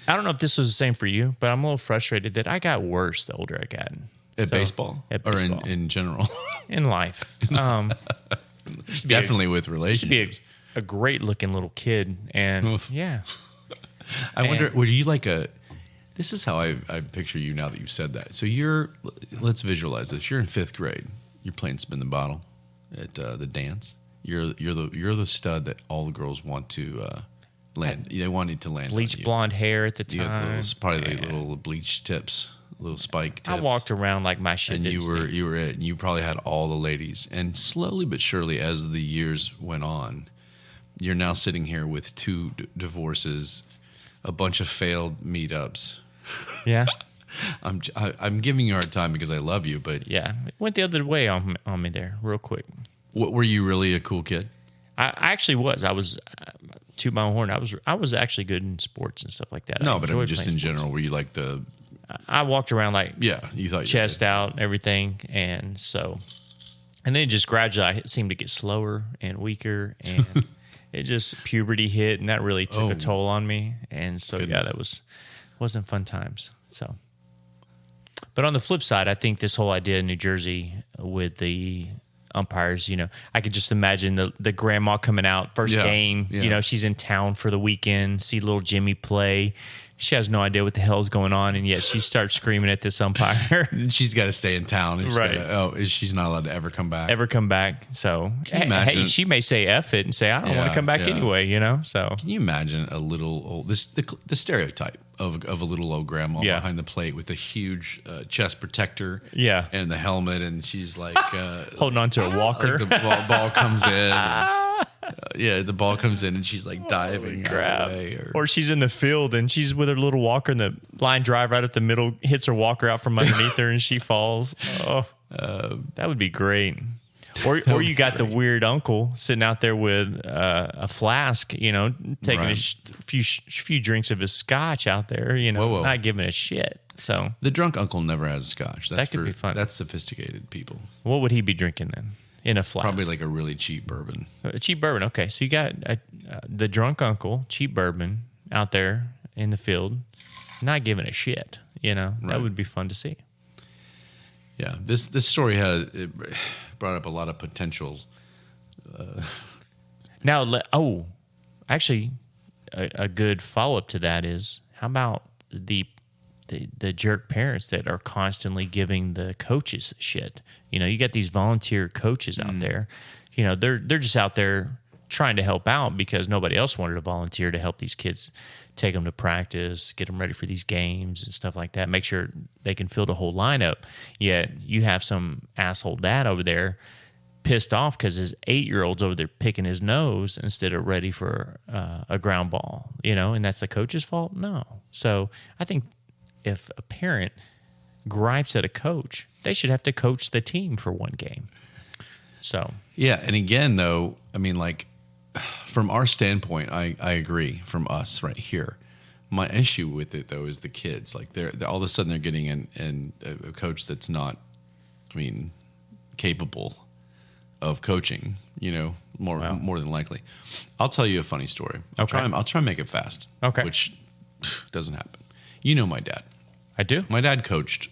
[SPEAKER 4] I don't know if this was the same for you, but I'm a little frustrated that I got worse the older I got.
[SPEAKER 3] At baseball or in general,
[SPEAKER 4] in life.
[SPEAKER 3] Definitely with relationships.
[SPEAKER 4] Used to be a great looking little kid, and
[SPEAKER 3] I wonder, would you like a? This is how I picture you now that you've said that. So let's visualize this. You're in 5th grade. You're playing spin the bottle at the dance. You're the stud that all the girls want to land. They wanted to land.
[SPEAKER 4] Bleach
[SPEAKER 3] on you.
[SPEAKER 4] blonde hair at the
[SPEAKER 3] You had
[SPEAKER 4] time.
[SPEAKER 3] probably little bleach tips, little spike tips.
[SPEAKER 4] I walked around like my shit.
[SPEAKER 3] and
[SPEAKER 4] didn't stink.
[SPEAKER 3] you were it. And you probably had all the ladies. And slowly but surely, as the years went on, you're now sitting here with 2 divorces, a bunch of failed meetups.
[SPEAKER 4] Yeah.
[SPEAKER 3] I'm giving you a hard time because I love you, but
[SPEAKER 4] Yeah. It went the other way on me there, real quick.
[SPEAKER 3] what, were you really a cool kid?
[SPEAKER 4] I actually was. I was, to my own horn, I was actually good in sports and stuff like that.
[SPEAKER 3] No,
[SPEAKER 4] I
[SPEAKER 3] but I mean,
[SPEAKER 4] enjoyed
[SPEAKER 3] just in
[SPEAKER 4] playing sports.
[SPEAKER 3] general, were you like the
[SPEAKER 4] I walked around like
[SPEAKER 3] you thought you
[SPEAKER 4] chest out, everything, and then just gradually I seemed to get slower and weaker, and it just puberty hit, and that really took a toll on me, and so
[SPEAKER 3] Goodness.
[SPEAKER 4] yeah, that wasn't fun times. So, but on the flip side, I think this whole idea in New Jersey with the umpires, I could just imagine the grandma coming out first game.
[SPEAKER 3] Yeah.
[SPEAKER 4] She's in town for the weekend, see little Jimmy play. She has no idea what the hell's going on, and yet she starts screaming at this umpire.
[SPEAKER 3] She's got to stay in town. And
[SPEAKER 4] Right.
[SPEAKER 3] She's not allowed to ever come back.
[SPEAKER 4] Ever come back. So,
[SPEAKER 3] Can you imagine?
[SPEAKER 4] hey, she may say F it and say, I don't want
[SPEAKER 3] Yeah,
[SPEAKER 4] to come back
[SPEAKER 3] yeah.
[SPEAKER 4] anyway, So,
[SPEAKER 3] Can you imagine a little old the stereotype of a little old grandma
[SPEAKER 4] Yeah.
[SPEAKER 3] behind the plate with a huge chest protector,
[SPEAKER 4] Yeah.
[SPEAKER 3] and the helmet, and she's like
[SPEAKER 4] holding on to a walker.
[SPEAKER 3] like the ball comes in. The ball comes in, and she's like diving out of the way.
[SPEAKER 4] Or she's in the field and she's with her little walker, and the line drive right up the middle hits her walker out from underneath her, and she falls. Oh, that would be great. Or you got the weird uncle sitting out there with a flask, taking
[SPEAKER 3] Right.
[SPEAKER 4] a few drinks of his scotch out there,
[SPEAKER 3] Whoa.
[SPEAKER 4] not giving a shit. So
[SPEAKER 3] The drunk uncle never has scotch. That's
[SPEAKER 4] That could be fun.
[SPEAKER 3] That's sophisticated people.
[SPEAKER 4] what would he be drinking then? In a flask?
[SPEAKER 3] Probably like a really cheap bourbon.
[SPEAKER 4] Cheap bourbon. Okay, so you got the drunk uncle, cheap bourbon, out there in the field, not giving a shit. That
[SPEAKER 3] Right.
[SPEAKER 4] would be fun to see.
[SPEAKER 3] Yeah, this story it brought up a lot of potentials.
[SPEAKER 4] Now, actually, a good follow up to that is how about the jerk parents that are constantly giving the coaches shit? You got these volunteer coaches out there. They're just out there trying to help out because nobody else wanted to volunteer to help these kids, take them to practice, get them ready for these games and stuff like that, make sure they can field a whole lineup. Yet you have some asshole dad over there pissed off because his 8-year-old's over there picking his nose instead of ready for a ground ball, and that's the coach's fault? No. So I think if a parent gripes at a coach, they should have to coach the team for one game. So
[SPEAKER 3] Yeah, and again, though, I mean, like, from our standpoint, I agree. From us right here, my issue with it though is the kids. Like, they're all of a sudden they're getting a coach that's not, capable of coaching. More than likely. I'll tell you a funny story. I'll try and make it fast.
[SPEAKER 4] Okay.
[SPEAKER 3] Which doesn't happen. My dad.
[SPEAKER 4] I do.
[SPEAKER 3] My dad coached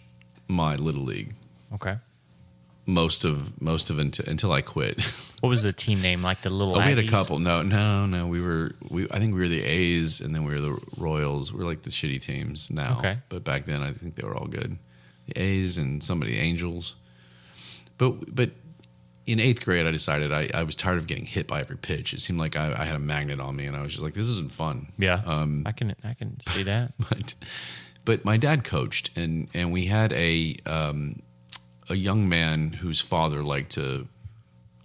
[SPEAKER 3] my little league
[SPEAKER 4] Okay.
[SPEAKER 3] most of until I quit.
[SPEAKER 4] What was the team name? Like the little
[SPEAKER 3] We had a
[SPEAKER 4] Aggies?
[SPEAKER 3] couple. No. I think we were the A's, and then we were the Royals. We're like the shitty teams now.
[SPEAKER 4] Okay.
[SPEAKER 3] But back then, I think they were all good. The A's and some of the Angels. But in 8th grade, I decided I was tired of getting hit by every pitch. It seemed like I had a magnet on me, and I was just like, this isn't fun.
[SPEAKER 4] Yeah. I can see that.
[SPEAKER 3] But my dad coached, and we had a young man whose father liked to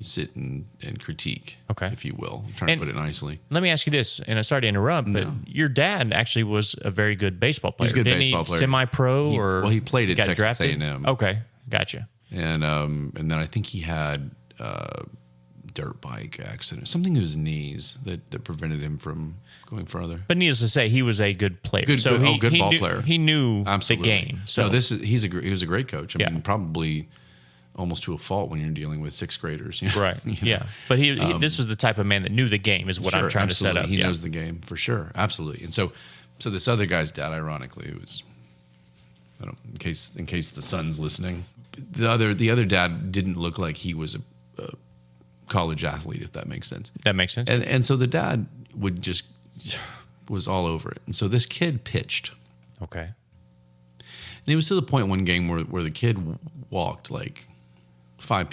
[SPEAKER 3] sit and critique,
[SPEAKER 4] Okay.
[SPEAKER 3] if you will. I'm trying
[SPEAKER 4] And-
[SPEAKER 3] to put it nicely.
[SPEAKER 4] Let me ask you this, and I'm sorry to interrupt, but your dad actually was a very good baseball player.
[SPEAKER 3] a good
[SPEAKER 4] Didn't
[SPEAKER 3] baseball player.
[SPEAKER 4] Semi-pro
[SPEAKER 3] He played at
[SPEAKER 4] got
[SPEAKER 3] Texas
[SPEAKER 4] drafted?
[SPEAKER 3] A&M.
[SPEAKER 4] Okay, gotcha.
[SPEAKER 3] And then I think he had dirt bike accident, something to his knees that prevented him from going further.
[SPEAKER 4] But needless to say, he was a good player.
[SPEAKER 3] Good ball
[SPEAKER 4] knew,
[SPEAKER 3] player.
[SPEAKER 4] He knew
[SPEAKER 3] Absolutely.
[SPEAKER 4] the game. So
[SPEAKER 3] no, he was a great coach. I
[SPEAKER 4] Yeah.
[SPEAKER 3] mean, probably almost to a fault when you're dealing with 6th graders.
[SPEAKER 4] right, yeah. But he this was the type of man that knew the game. Is what I'm
[SPEAKER 3] Sure,
[SPEAKER 4] trying
[SPEAKER 3] absolutely.
[SPEAKER 4] to set up.
[SPEAKER 3] He
[SPEAKER 4] Yeah.
[SPEAKER 3] knows the game for sure, absolutely. And so this other guy's dad, ironically, was, in case the son's listening, the other dad didn't look like he was a college athlete, if that makes sense.
[SPEAKER 4] That makes sense.
[SPEAKER 3] And so the dad was all over it. And so this kid pitched.
[SPEAKER 4] Okay.
[SPEAKER 3] And it was to the point one game where the kid walked like 5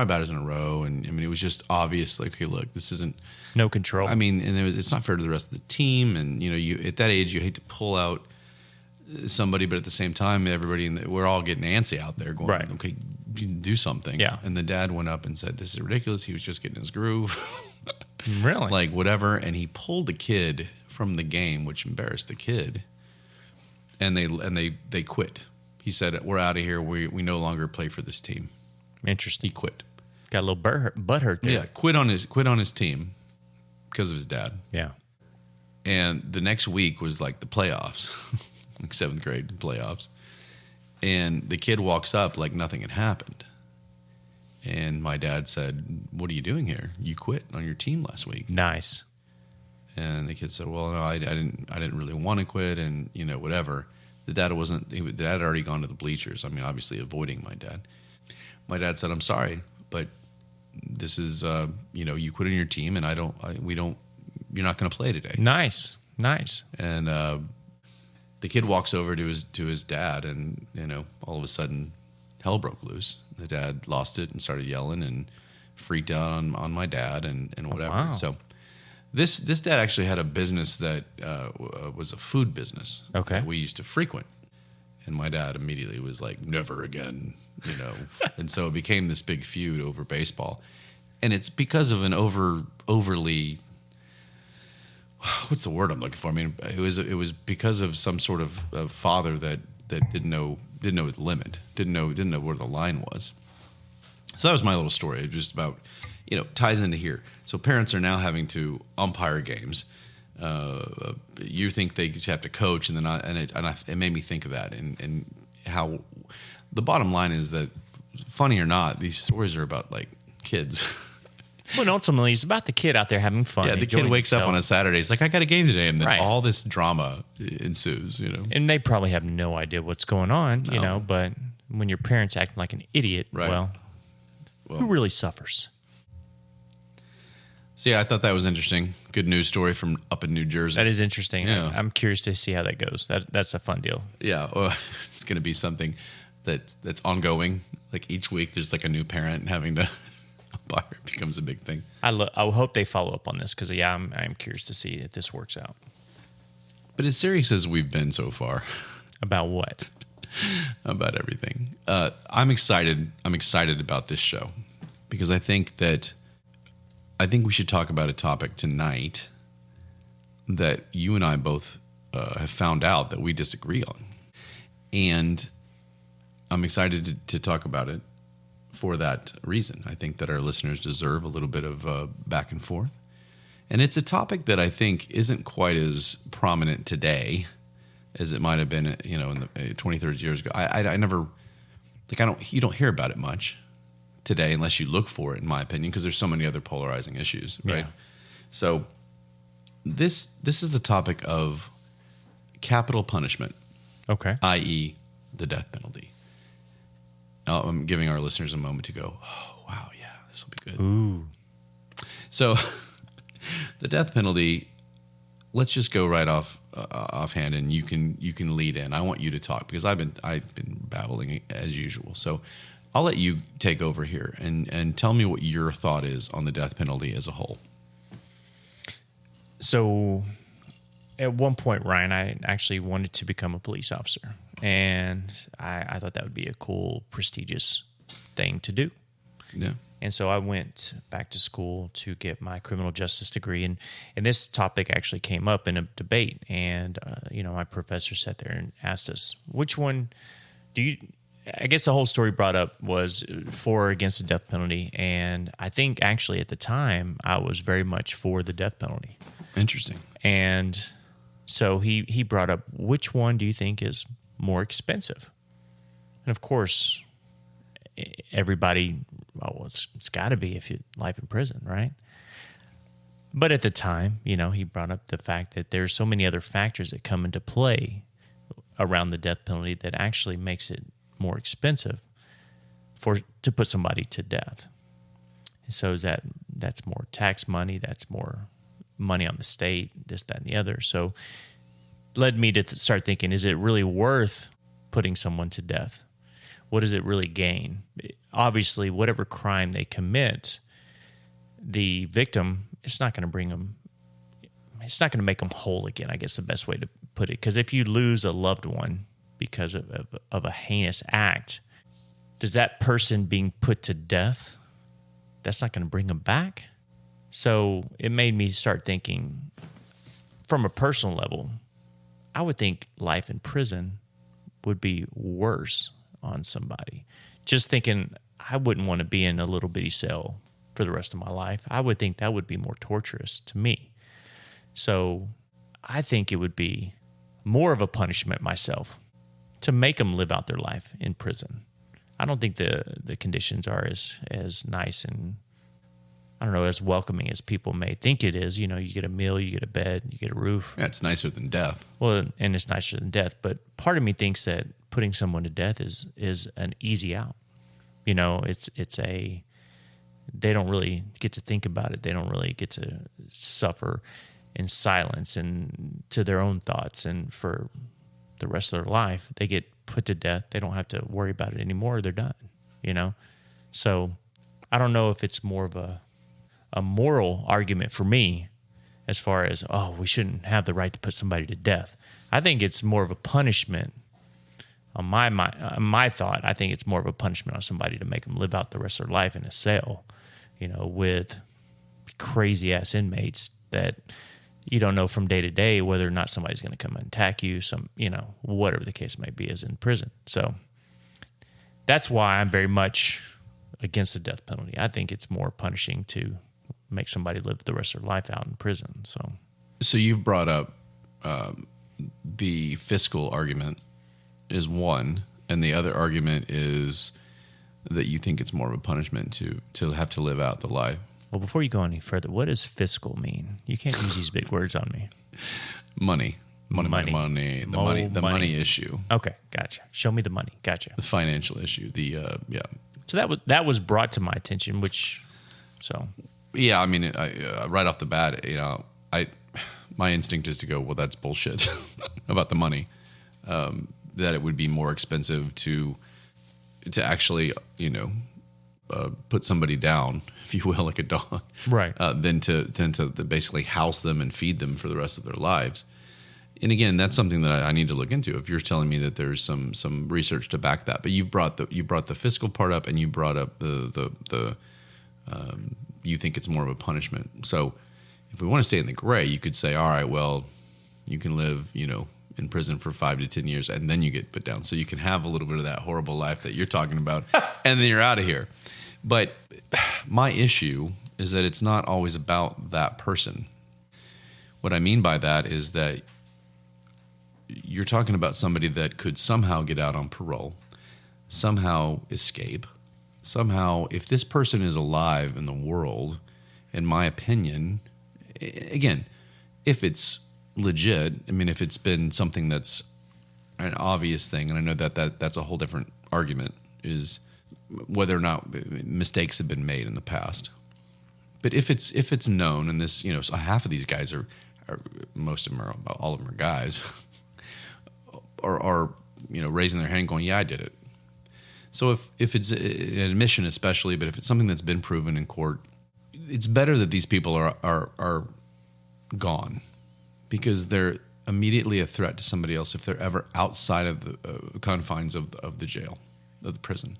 [SPEAKER 3] batters in a row, and I mean it was just obvious. Like, okay, look, this isn't
[SPEAKER 4] No control.
[SPEAKER 3] I mean, and it's not fair to the rest of the team, and you at that age you hate to pull out somebody, but at the same time, we're all getting antsy out there, going,
[SPEAKER 4] Right.
[SPEAKER 3] okay, do something.
[SPEAKER 4] Yeah.
[SPEAKER 3] And the dad went up and said, "This is ridiculous." He was just getting his groove,
[SPEAKER 4] Really?
[SPEAKER 3] like whatever, and he pulled the kid from the game, which embarrassed the kid, and they quit. He said, "We're out of here. We no longer play for this team."
[SPEAKER 4] Interesting.
[SPEAKER 3] He quit.
[SPEAKER 4] Got a little butt hurt there.
[SPEAKER 3] Yeah, quit on his team because of his dad.
[SPEAKER 4] Yeah.
[SPEAKER 3] And the next week was like the playoffs, like 7th grade playoffs. And the kid walks up like nothing had happened. And my dad said, "What are you doing here? You quit on your team last week."
[SPEAKER 4] Nice.
[SPEAKER 3] And the kid said, "Well, no, I didn't really want to quit, and whatever." The dad had already gone to the bleachers. I mean, obviously avoiding my dad. My dad said, "I'm sorry, but this is you quit on your team, and you're not going to play today."
[SPEAKER 4] Nice.
[SPEAKER 3] And the kid walks over to his dad, and all of a sudden hell broke loose. The dad lost it and started yelling and freaked out on my dad and whatever.
[SPEAKER 4] Wow.
[SPEAKER 3] So this dad actually had a business that was a food business.
[SPEAKER 4] Okay.
[SPEAKER 3] That we used to frequent. And my dad immediately was like, "Never again," And so it became this big feud over baseball. And it's because of an overly, what's the word I'm looking for? I mean, it was because of some sort of father that didn't know his limit, didn't know where the line was. So that was my little story. It was just about, ties into here. So parents are now having to umpire games. You think they just have to coach, and then it made me think of that, and how the bottom line is that, funny or not, these stories are about like kids.
[SPEAKER 4] Well, ultimately, it's about the kid out there having fun.
[SPEAKER 3] Yeah, the kid wakes up on a Saturday. It's like, "I got a game today," and then
[SPEAKER 4] Right.
[SPEAKER 3] all this drama ensues.
[SPEAKER 4] And they probably have no idea what's going on, but when your parents acting like an idiot,
[SPEAKER 3] Right.
[SPEAKER 4] well, who really suffers?
[SPEAKER 3] So yeah, I thought that was interesting. Good news story from up in New Jersey.
[SPEAKER 4] That is interesting.
[SPEAKER 3] Yeah.
[SPEAKER 4] I'm curious to see how that goes. That's a fun deal.
[SPEAKER 3] Yeah, well, it's going to be something that's ongoing. Like each week, there's like a new parent having to umpire. It becomes a big thing.
[SPEAKER 4] I hope they follow up on this because, I'm curious to see if this works out.
[SPEAKER 3] But as serious as we've been so far
[SPEAKER 4] About what?
[SPEAKER 3] about everything, I'm excited. I'm excited about this show because I think we should talk about a topic tonight that you and I both have found out that we disagree on. And I'm excited to talk about it for that reason. I think that our listeners deserve a little bit of back and forth. And it's a topic that I think isn't quite as prominent today as it might have been, in the 20, 30 years ago. I never, you don't hear about it much today unless you look for it, in my opinion, because there's so many other polarizing issues, right?
[SPEAKER 4] Yeah.
[SPEAKER 3] So this is the topic of capital punishment,
[SPEAKER 4] Okay.
[SPEAKER 3] i.e. the death penalty. I'm giving our listeners a moment to go, "Oh, wow, yeah, this will be good."
[SPEAKER 4] Ooh.
[SPEAKER 3] So the death penalty, let's just go right offhand, and you can lead in. I want you to talk because I've been babbling as usual. So I'll let you take over here and tell me what your thought is on the death penalty as a whole.
[SPEAKER 4] So at one point, Ryan, I actually wanted to become a police officer. And I thought that would be a cool, prestigious thing to do.
[SPEAKER 3] Yeah.
[SPEAKER 4] And so I went back to school to get my criminal justice degree. And this topic actually came up in a debate. And, my professor sat there and asked us, which one do you... I guess the whole story brought up was for or against the death penalty. And I think actually at the time, I was very much for the death penalty.
[SPEAKER 3] Interesting.
[SPEAKER 4] And so he brought up, which one do you think is more expensive? And of course, everybody, it's got to be if you life in prison, right? But at the time, he brought up the fact that there's so many other factors that come into play around the death penalty that actually makes it more expensive to put somebody to death. So that's more tax money, that's more money on the state, this, that, and the other. So led me to start thinking, is it really worth putting someone to death? What does it really gain? obviously, whatever crime they commit, the victim, it's not going to bring them, it's not going to make them whole again, I guess the best way to put it. Because if you lose a loved one because of a heinous act, does that person being put to death, that's not going to bring them back? So it made me start thinking, from a personal level, I would think life in prison would be worse on somebody. Just thinking, I wouldn't want to be in a little bitty cell for the rest of my life. I would think that would be more torturous to me. So I think it would be more of a punishment myself to make them live out their life in prison. I don't think the conditions are as nice and, I don't know, as welcoming as people may think it is. You know, you get a meal, you get a bed, you get a roof.
[SPEAKER 3] Yeah, it's nicer than death.
[SPEAKER 4] Well, and it's nicer than death. But part of me thinks that putting someone to death is an easy out. You know, they don't really get to think about it. They don't really get to suffer in silence and to their own thoughts. And for the rest of their life, they get put to death. They don't have to worry about it anymore. They're done, you know? So I don't know if it's more of a moral argument for me as far as, oh, we shouldn't have the right to put somebody to death. I think it's more of a punishment on my thought. I think it's more of a punishment on somebody to make them live out the rest of their life in a cell, you know, with crazy ass inmates that you don't know from day to day whether or not somebody's going to come and attack you, you know, whatever the case may be, is in prison. So that's why I'm very much against the death penalty. I think it's more punishing to make somebody live the rest of their life out in prison. So
[SPEAKER 3] you've brought up the fiscal argument is one, and the other argument is that you think it's more of a punishment to have to live out the life.
[SPEAKER 4] Well, before you go any further, what does fiscal mean? You can't use these big words on me.
[SPEAKER 3] Money, the money issue.
[SPEAKER 4] Okay, gotcha. Show me the money. Gotcha.
[SPEAKER 3] The financial issue. Yeah.
[SPEAKER 4] So that was brought to my attention,
[SPEAKER 3] Yeah, I mean, right off the bat, you know, my instinct is to go, well, that's bullshit about the money. That it would be more expensive to actually, you know, put somebody down, if you will, like a dog,
[SPEAKER 4] right?
[SPEAKER 3] Than to basically house them and feed them for the rest of their lives. And again, that's something that I need to look into. If you're telling me that there's some research to back that, but you brought the fiscal part up, and you brought up the you think it's more of a punishment. So if we want to stay in the gray, you could say, all right, well, you can live, you know, in prison for 5 to 10 years, and then you get put down. So you can have a little bit of that horrible life that you're talking about, and then you're out of here. But my issue is that it's not always about that person. What I mean by that is that you're talking about somebody that could somehow get out on parole, somehow escape, somehow, if this person is alive in the world, in my opinion, again, if it's legit, I mean, if it's been something that's an obvious thing, and I know that's a whole different argument, is whether or not mistakes have been made in the past. But if it's known, and this, you know, so half of these guys are most of them are, all of them are guys, are you know, raising their hand going, yeah, I did it. So if it's an admission especially, but if it's something that's been proven in court, it's better that these people are gone, because they're immediately a threat to somebody else if they're ever outside of the confines of the jail, of the prison.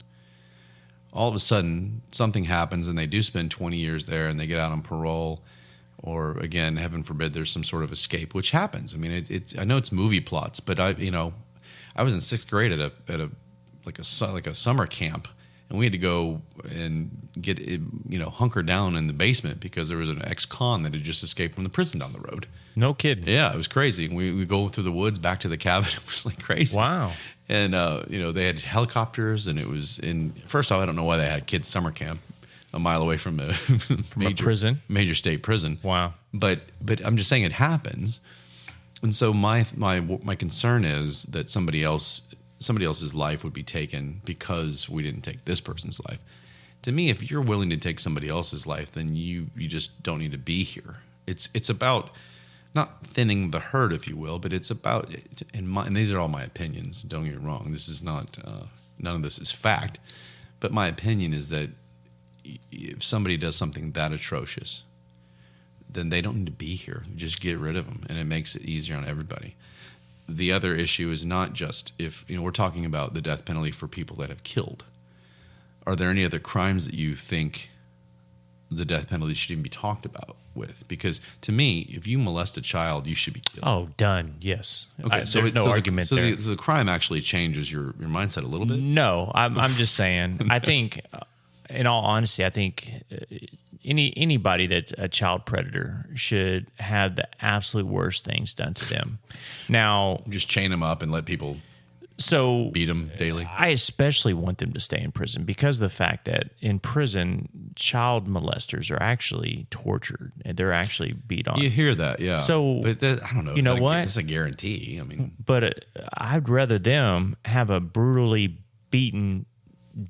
[SPEAKER 3] All of a sudden, something happens and they do spend 20 years there and they get out on parole, or again, heaven forbid, there's some sort of escape, which happens. I mean, I know it's movie plots, but I was in 6th grade at a summer camp, and we had to go and get, you know, hunker down in the basement because there was an ex-con that had just escaped from the prison down the road.
[SPEAKER 4] No kidding.
[SPEAKER 3] Yeah, it was crazy. We go through the woods back to the cabin. It was like crazy.
[SPEAKER 4] Wow.
[SPEAKER 3] And, you know, they had helicopters, and it was first off, I don't know why they had kids' summer camp a mile away from a major state prison.
[SPEAKER 4] Wow.
[SPEAKER 3] But I'm just saying it happens. And so my concern is that somebody else's life would be taken because we didn't take this person's life. To me, if you're willing to take somebody else's life, then you just don't need to be here. It's about not thinning the herd, if you will, but it's about, and these are all my opinions. Don't get me wrong. This is not, none of this is fact, But my opinion is that if somebody does something that atrocious, then they don't need to be here. Just get rid of them, and it makes it easier on everybody. The other issue is not just if, we're talking about the death penalty for people that have killed. Are there any other crimes that you think the death penalty should even be talked about with? Because to me, if you molest a child, you should be killed.
[SPEAKER 4] Oh, done. Yes.
[SPEAKER 3] Okay.
[SPEAKER 4] There's no argument there.
[SPEAKER 3] The crime actually changes your mindset a little bit?
[SPEAKER 4] No, I'm just saying. I think, in all honesty, I think anybody that's a child predator should have the absolute worst things done to them. Now,
[SPEAKER 3] just chain them up and let people beat them daily.
[SPEAKER 4] I especially want them to stay in prison because of the fact that in prison, child molesters are actually tortured and they're actually beat on.
[SPEAKER 3] You hear that, yeah.
[SPEAKER 4] So,
[SPEAKER 3] but I don't know.
[SPEAKER 4] You know what?
[SPEAKER 3] It's a guarantee. I mean,
[SPEAKER 4] but I'd rather them have a brutally beaten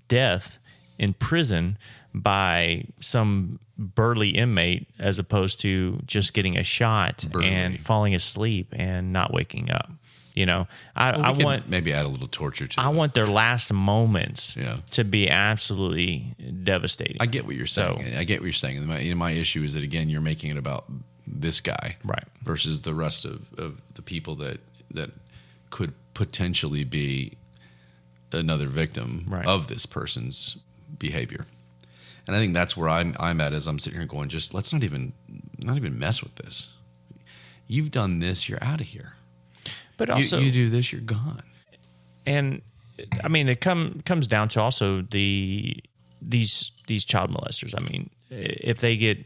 [SPEAKER 4] death in prison by some burly inmate as opposed to just getting a shot and falling asleep and not waking up. I want
[SPEAKER 3] maybe add a little torture to it.
[SPEAKER 4] I want their last moments to be absolutely devastating.
[SPEAKER 3] I get what you're saying. My issue is that, again, you're making it about this guy,
[SPEAKER 4] right,
[SPEAKER 3] versus the rest of the people that could potentially be another victim of this person's behavior. And I think that's where I'm at as I'm sitting here going, just let's not even mess with this. You've done this, you're out of here. But also, you do this, you're gone.
[SPEAKER 4] And I mean, it comes down to also these child molesters. I mean, if they get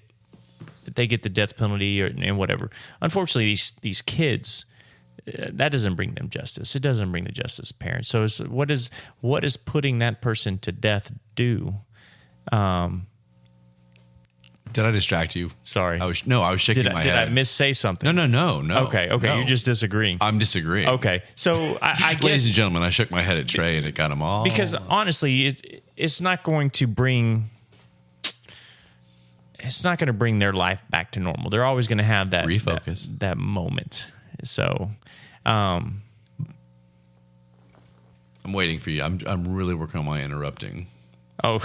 [SPEAKER 4] the death penalty and whatever, unfortunately, these kids, that doesn't bring them justice. It doesn't bring the justice parents. So what is putting that person to death do?
[SPEAKER 3] Did I distract you?
[SPEAKER 4] Sorry.
[SPEAKER 3] I was shaking my head.
[SPEAKER 4] Did I miss-say something?
[SPEAKER 3] No.
[SPEAKER 4] Okay. No. You're just disagreeing.
[SPEAKER 3] I'm disagreeing.
[SPEAKER 4] Okay. So I guess...
[SPEAKER 3] Ladies and gentlemen, I shook my head at Trey and it got them all.
[SPEAKER 4] Because honestly, it's not going to bring... It's not going to bring their life back to normal. They're always going to have that...
[SPEAKER 3] Refocus.
[SPEAKER 4] That moment. So... I'm
[SPEAKER 3] waiting for you. I'm really working on my interrupting.
[SPEAKER 4] Oh...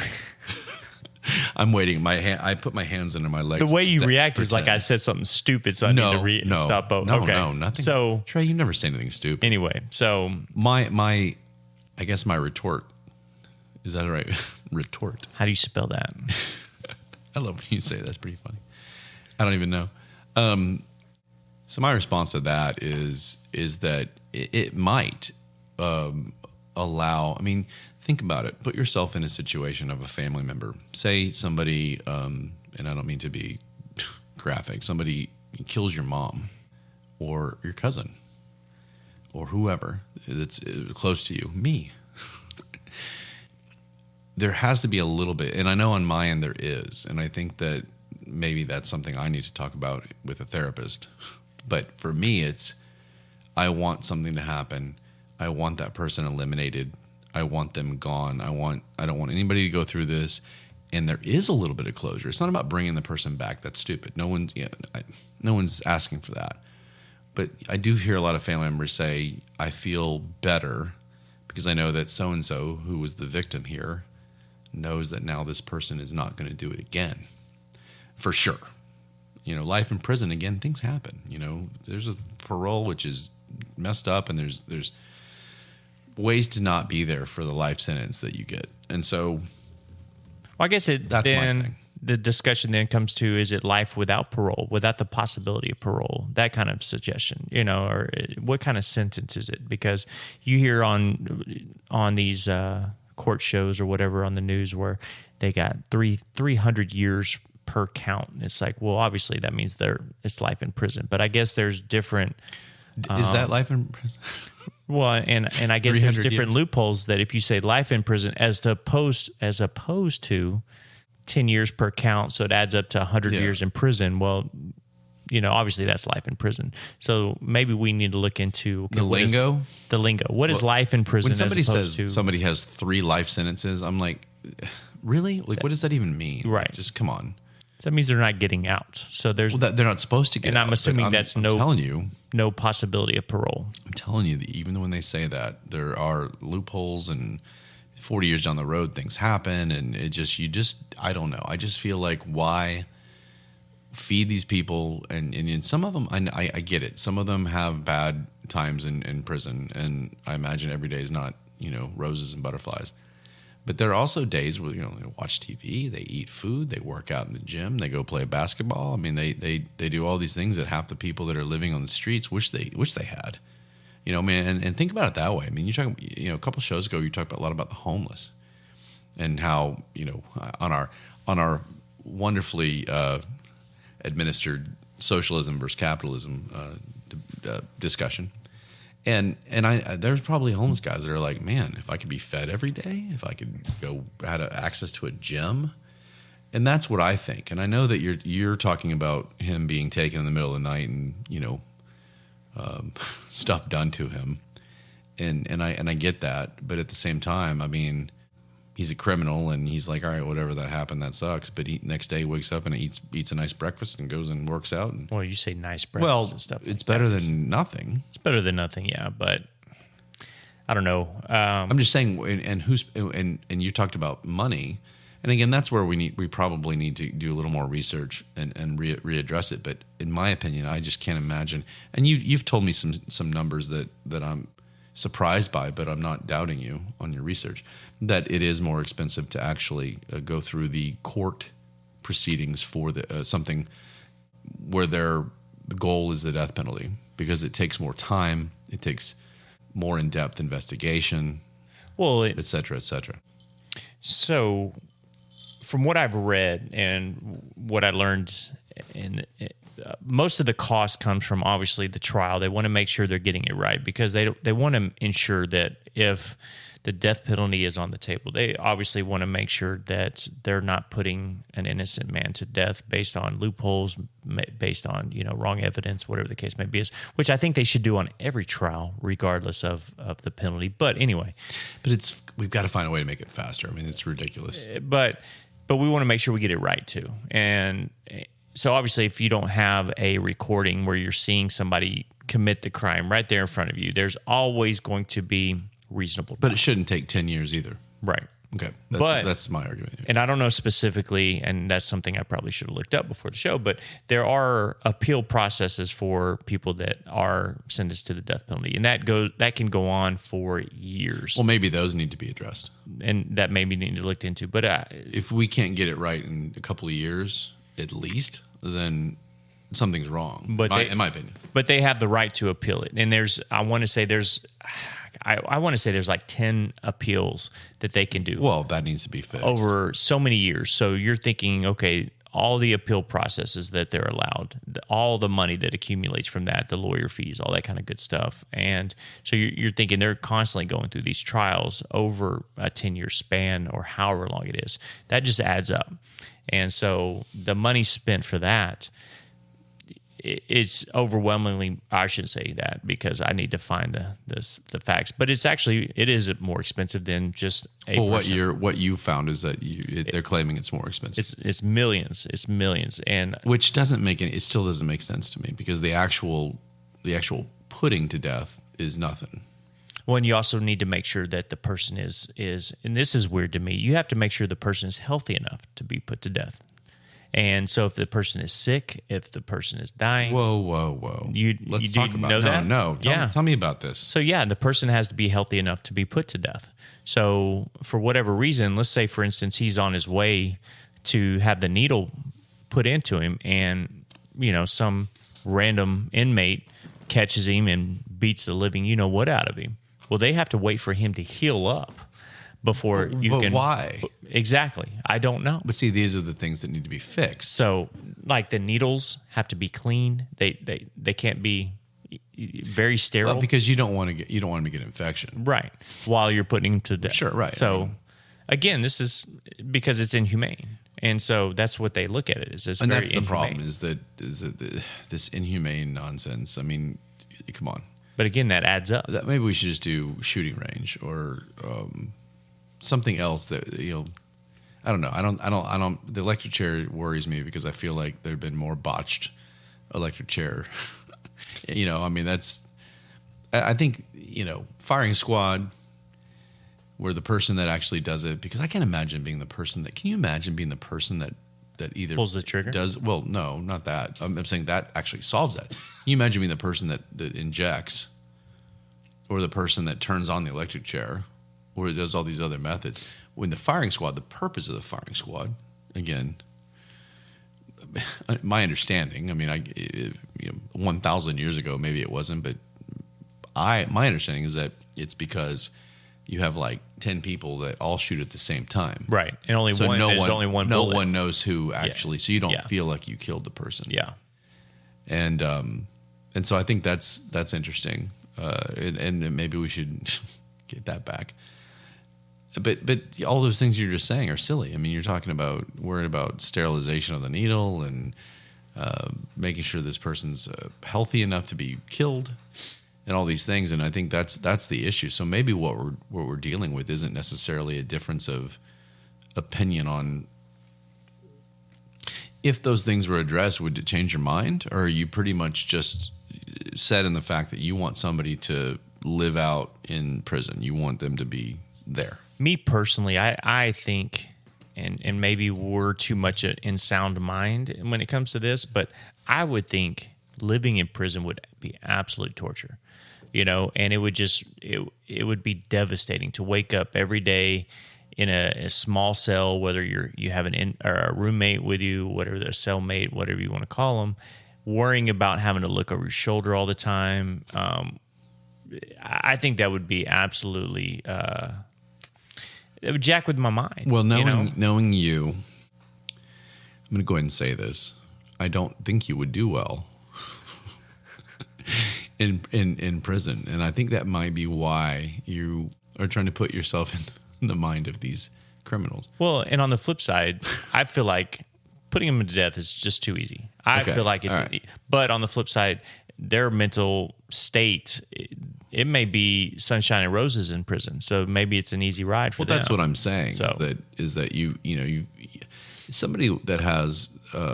[SPEAKER 3] I'm waiting. I put my hands under my legs.
[SPEAKER 4] The way you react is like I said something stupid, so I need to stop.
[SPEAKER 3] No, nothing.
[SPEAKER 4] So
[SPEAKER 3] Trey, you never say anything stupid.
[SPEAKER 4] Anyway, so
[SPEAKER 3] I guess my retort, is that right? Retort.
[SPEAKER 4] How do you spell that?
[SPEAKER 3] I love when you say that. That's pretty funny. I don't even know. So my response to that is that it might allow. I mean, think about it. Put yourself in a situation of a family member. Say somebody, and I don't mean to be graphic, somebody kills your mom or your cousin or whoever that's close to you, me. There has to be a little bit, and I know on my end there is, and I think that maybe that's something I need to talk about with a therapist. But for me, it's I want something to happen. I want that person eliminated. I want them gone. I don't want anybody to go through this. And there is a little bit of closure. It's not about bringing the person back. That's stupid. No one's asking for that. But I do hear a lot of family members say, I feel better because I know that so-and-so, who was the victim here, knows that now this person is not going to do it again. For sure. Life in prison, again, things happen. There's a parole, which is messed up, and there's ways to not be there for the life sentence that you get. And so
[SPEAKER 4] well, I guess that's my thing. The discussion then comes to, is it life without parole, without the possibility of parole? That kind of suggestion, or what kind of sentence is it? Because you hear on these court shows or whatever on the news where they got 300 years per count. And it's like, well, obviously that means it's life in prison. But I guess there's different...
[SPEAKER 3] Is that life in prison?
[SPEAKER 4] Well, and I guess there's different loopholes that if you say life in prison as opposed to 10 years per count, so it adds up to 100 years in prison. Well, obviously that's life in prison. So maybe we need to look into
[SPEAKER 3] the lingo.
[SPEAKER 4] What is life in prison?
[SPEAKER 3] When somebody says somebody has 3 life sentences, I'm like, really? Like, what does that even mean?
[SPEAKER 4] Right.
[SPEAKER 3] Just come on.
[SPEAKER 4] So that means they're not getting out. So they're not
[SPEAKER 3] supposed to get out.
[SPEAKER 4] And I'm assuming that's
[SPEAKER 3] I'm telling you,
[SPEAKER 4] no possibility of parole.
[SPEAKER 3] I'm telling you that even when they say that, there are loopholes and 40 years down the road, things happen, and I don't know. I just feel like, why feed these people? And some of them, I get it. Some of them have bad times in prison, and I imagine every day is not, roses and butterflies. But there are also days where, they watch TV, they eat food, they work out in the gym, they go play basketball. I mean, they do all these things that half the people that are living on the streets wish they had. And think about it that way. I mean, you're talking, a couple shows ago, you talked a lot about the homeless and how, on our wonderfully administered socialism versus capitalism discussion. And there's probably homeless guys that are like, man, if I could be fed every day, if I could had access to a gym, and that's what I think. And I know that you're talking about him being taken in the middle of the night and stuff done to him, and I get that, but at the same time, I mean, he's a criminal, and he's like, all right, whatever, that happened, that sucks. But next day he wakes up and eats a nice breakfast and goes and works out. And,
[SPEAKER 4] well, you say nice breakfast and stuff.
[SPEAKER 3] It's better than nothing.
[SPEAKER 4] It's better than nothing, yeah. But I don't know.
[SPEAKER 3] I'm just saying, and you talked about money, and again, that's where we probably need to do a little more research and readdress it. But in my opinion, I just can't imagine. And you've told me some numbers that I'm surprised by, but I'm not doubting you on your research, that it is more expensive to actually go through the court proceedings for something where the goal is the death penalty, because it takes more time, it takes more in-depth investigation, et cetera, et cetera.
[SPEAKER 4] So from what I've read and what I learned, most of the cost comes from obviously the trial. They want to make sure they're getting it right, because they want to ensure that if the death penalty is on the table, they obviously want to make sure that they're not putting an innocent man to death based on loopholes, based on wrong evidence, whatever the case may be, which I think they should do on every trial, regardless of the penalty. But anyway,
[SPEAKER 3] we've got to find a way to make it faster. I mean, it's ridiculous.
[SPEAKER 4] But we want to make sure we get it right too. And so obviously, if you don't have a recording where you're seeing somebody commit the crime right there in front of you, there's always going to be reasonable.
[SPEAKER 3] But it shouldn't take 10 years either.
[SPEAKER 4] Right.
[SPEAKER 3] Okay. That's my argument.
[SPEAKER 4] And I don't know specifically, and that's something I probably should have looked up before the show, but there are appeal processes for people that are sentenced to the death penalty. And that can go on for years.
[SPEAKER 3] Well, maybe those need to be addressed.
[SPEAKER 4] And that maybe need to look into. But
[SPEAKER 3] if we can't get it right in a couple of years, at least, then something's wrong, in my opinion.
[SPEAKER 4] But they have the right to appeal it. And I want to say there's like 10 appeals that they can do.
[SPEAKER 3] Well, that needs to be fixed
[SPEAKER 4] over so many years. So you're thinking, okay, all the appeal processes that they're allowed, all the money that accumulates from that, the lawyer fees, all that kind of good stuff. And so you're thinking they're constantly going through these trials over a 10-year span or however long it is. That just adds up. And so the money spent for that, it's overwhelmingly, I shouldn't say that because I need to find the facts, but it is more expensive than just a person.
[SPEAKER 3] What you found is that they're claiming it's more expensive.
[SPEAKER 4] It's millions, and
[SPEAKER 3] which it still doesn't make sense to me, because the actual putting to death is nothing.
[SPEAKER 4] Well, and you also need to make sure that the person is, and this is weird to me, you have to make sure the person is healthy enough to be put to death. And so if the person is sick, if the person is dying...
[SPEAKER 3] Whoa.
[SPEAKER 4] Let's talk about that.
[SPEAKER 3] No. Tell me about this.
[SPEAKER 4] So the person has to be healthy enough to be put to death. So for whatever reason, let's say, for instance, he's on his way to have the needle put into him, and, some random inmate catches him and beats the living you-know-what out of him. Well, they have to wait for him to heal up before you can...
[SPEAKER 3] But why?
[SPEAKER 4] Exactly. I don't know.
[SPEAKER 3] But see, these are the things that need to be fixed.
[SPEAKER 4] So, like, the needles have to be clean. They can't be very sterile.
[SPEAKER 3] Well, because you don't want to get infection.
[SPEAKER 4] Right. While you're putting them to death.
[SPEAKER 3] Sure, right.
[SPEAKER 4] So, again, this is because it's inhumane. And so that's what they look at it as.
[SPEAKER 3] And
[SPEAKER 4] very
[SPEAKER 3] that's the
[SPEAKER 4] inhumane.
[SPEAKER 3] problem is that this inhumane nonsense. I mean, come on.
[SPEAKER 4] But again, that adds up.
[SPEAKER 3] Maybe we should just do shooting range or something else that I don't know. I don't. The electric chair worries me because I feel like there've been more botched electric chair. I mean, I think firing squad. where the person that actually does it, because I can't imagine being the person that, can you imagine being the person that either
[SPEAKER 4] Pulls the trigger?
[SPEAKER 3] does, well, no, not that. I'm saying that actually solves that. Can you imagine being the person that injects, or the person that turns on the electric chair, or does all these other methods? When the firing squad, the purpose of the firing squad, again, my understanding, I mean, 1,000 years ago, maybe it wasn't, but my understanding is that it's because you have like 10 people that all shoot at the same time.
[SPEAKER 4] Right. And only
[SPEAKER 3] So
[SPEAKER 4] one,
[SPEAKER 3] no
[SPEAKER 4] there's
[SPEAKER 3] one,
[SPEAKER 4] only one
[SPEAKER 3] no
[SPEAKER 4] bullet.
[SPEAKER 3] one knows who actually, so you don't
[SPEAKER 4] Yeah.
[SPEAKER 3] feel like you killed the person.
[SPEAKER 4] Yeah.
[SPEAKER 3] And so I think that's interesting. And maybe we should get that back. But all those things you're just saying are silly. I mean, you're talking about worried about sterilization of the needle and making sure this person's healthy enough to be killed, and all these things. And I think that's the issue. So maybe what we're dealing with isn't necessarily a difference of opinion on if those things were addressed. Would it change your mind, or are you pretty much just set in the fact that you want somebody to live out in prison? You want them to be there.
[SPEAKER 4] Me personally, I think, and maybe we're too much in sound mind when it comes to this, but I would think living in prison would be absolute torture, and it would just it would be devastating to wake up every day in a small cell, whether you have or a roommate with you, whatever, a cellmate, whatever you want to call them, worrying about having to look over your shoulder all the time. I think that would be absolutely. It would jack with my mind.
[SPEAKER 3] Well, knowing you, I'm going to go ahead and say this. I don't think you would do well in prison, and I think that might be why you are trying to put yourself in the mind of these criminals.
[SPEAKER 4] Well, and on the flip side, I feel like putting them to death is just too easy. I feel like it's,
[SPEAKER 3] right.
[SPEAKER 4] But on the flip side, their mental state, it may be sunshine and roses in prison. So maybe it's an easy ride for them.
[SPEAKER 3] Well, that's what I'm saying.
[SPEAKER 4] So,
[SPEAKER 3] is that you somebody that has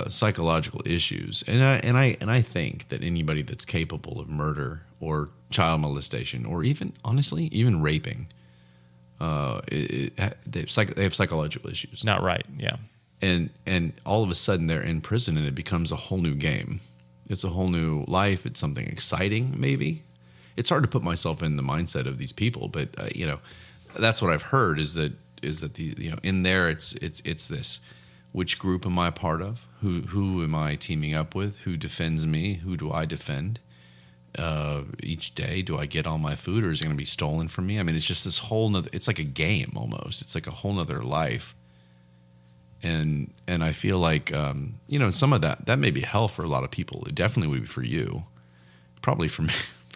[SPEAKER 3] psychological issues, and I think that anybody that's capable of murder or child molestation or even honestly even raping, they have psychological issues.
[SPEAKER 4] not right. Yeah.
[SPEAKER 3] And all of a sudden they're in prison and it becomes a whole new game. It's a whole new life. It's something exciting, maybe. It's hard to put myself in the mindset of these people, but that's what I've heard is that the in there it's this: which group am I a part of? Who am I teaming up with? Who defends me? Who do I defend? Each day, do I get all my food, or is it going to be stolen from me? I mean, it's just this whole nother. It's like a game almost. It's like a whole nother life. And I feel like some of that may be hell for a lot of people. It definitely would be for you, probably for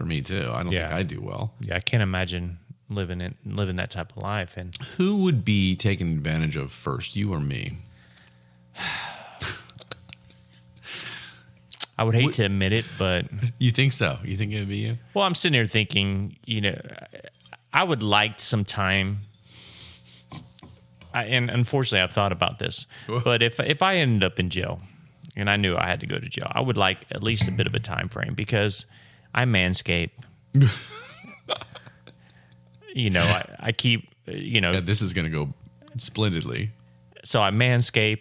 [SPEAKER 3] me too. I don't think I do well.
[SPEAKER 4] Yeah, I can't imagine living that type of life. And
[SPEAKER 3] Who would be taken advantage of first, you or me?
[SPEAKER 4] I would hate to admit it, but
[SPEAKER 3] You think so? You think it would be you?
[SPEAKER 4] well, I'm sitting here thinking, I would like some time. And unfortunately, I've thought about this. But if I ended up in jail and I knew I had to go to jail, I would like at least a bit of a time frame because I manscape. I keep,
[SPEAKER 3] Yeah, this is going to go splendidly.
[SPEAKER 4] So I manscape.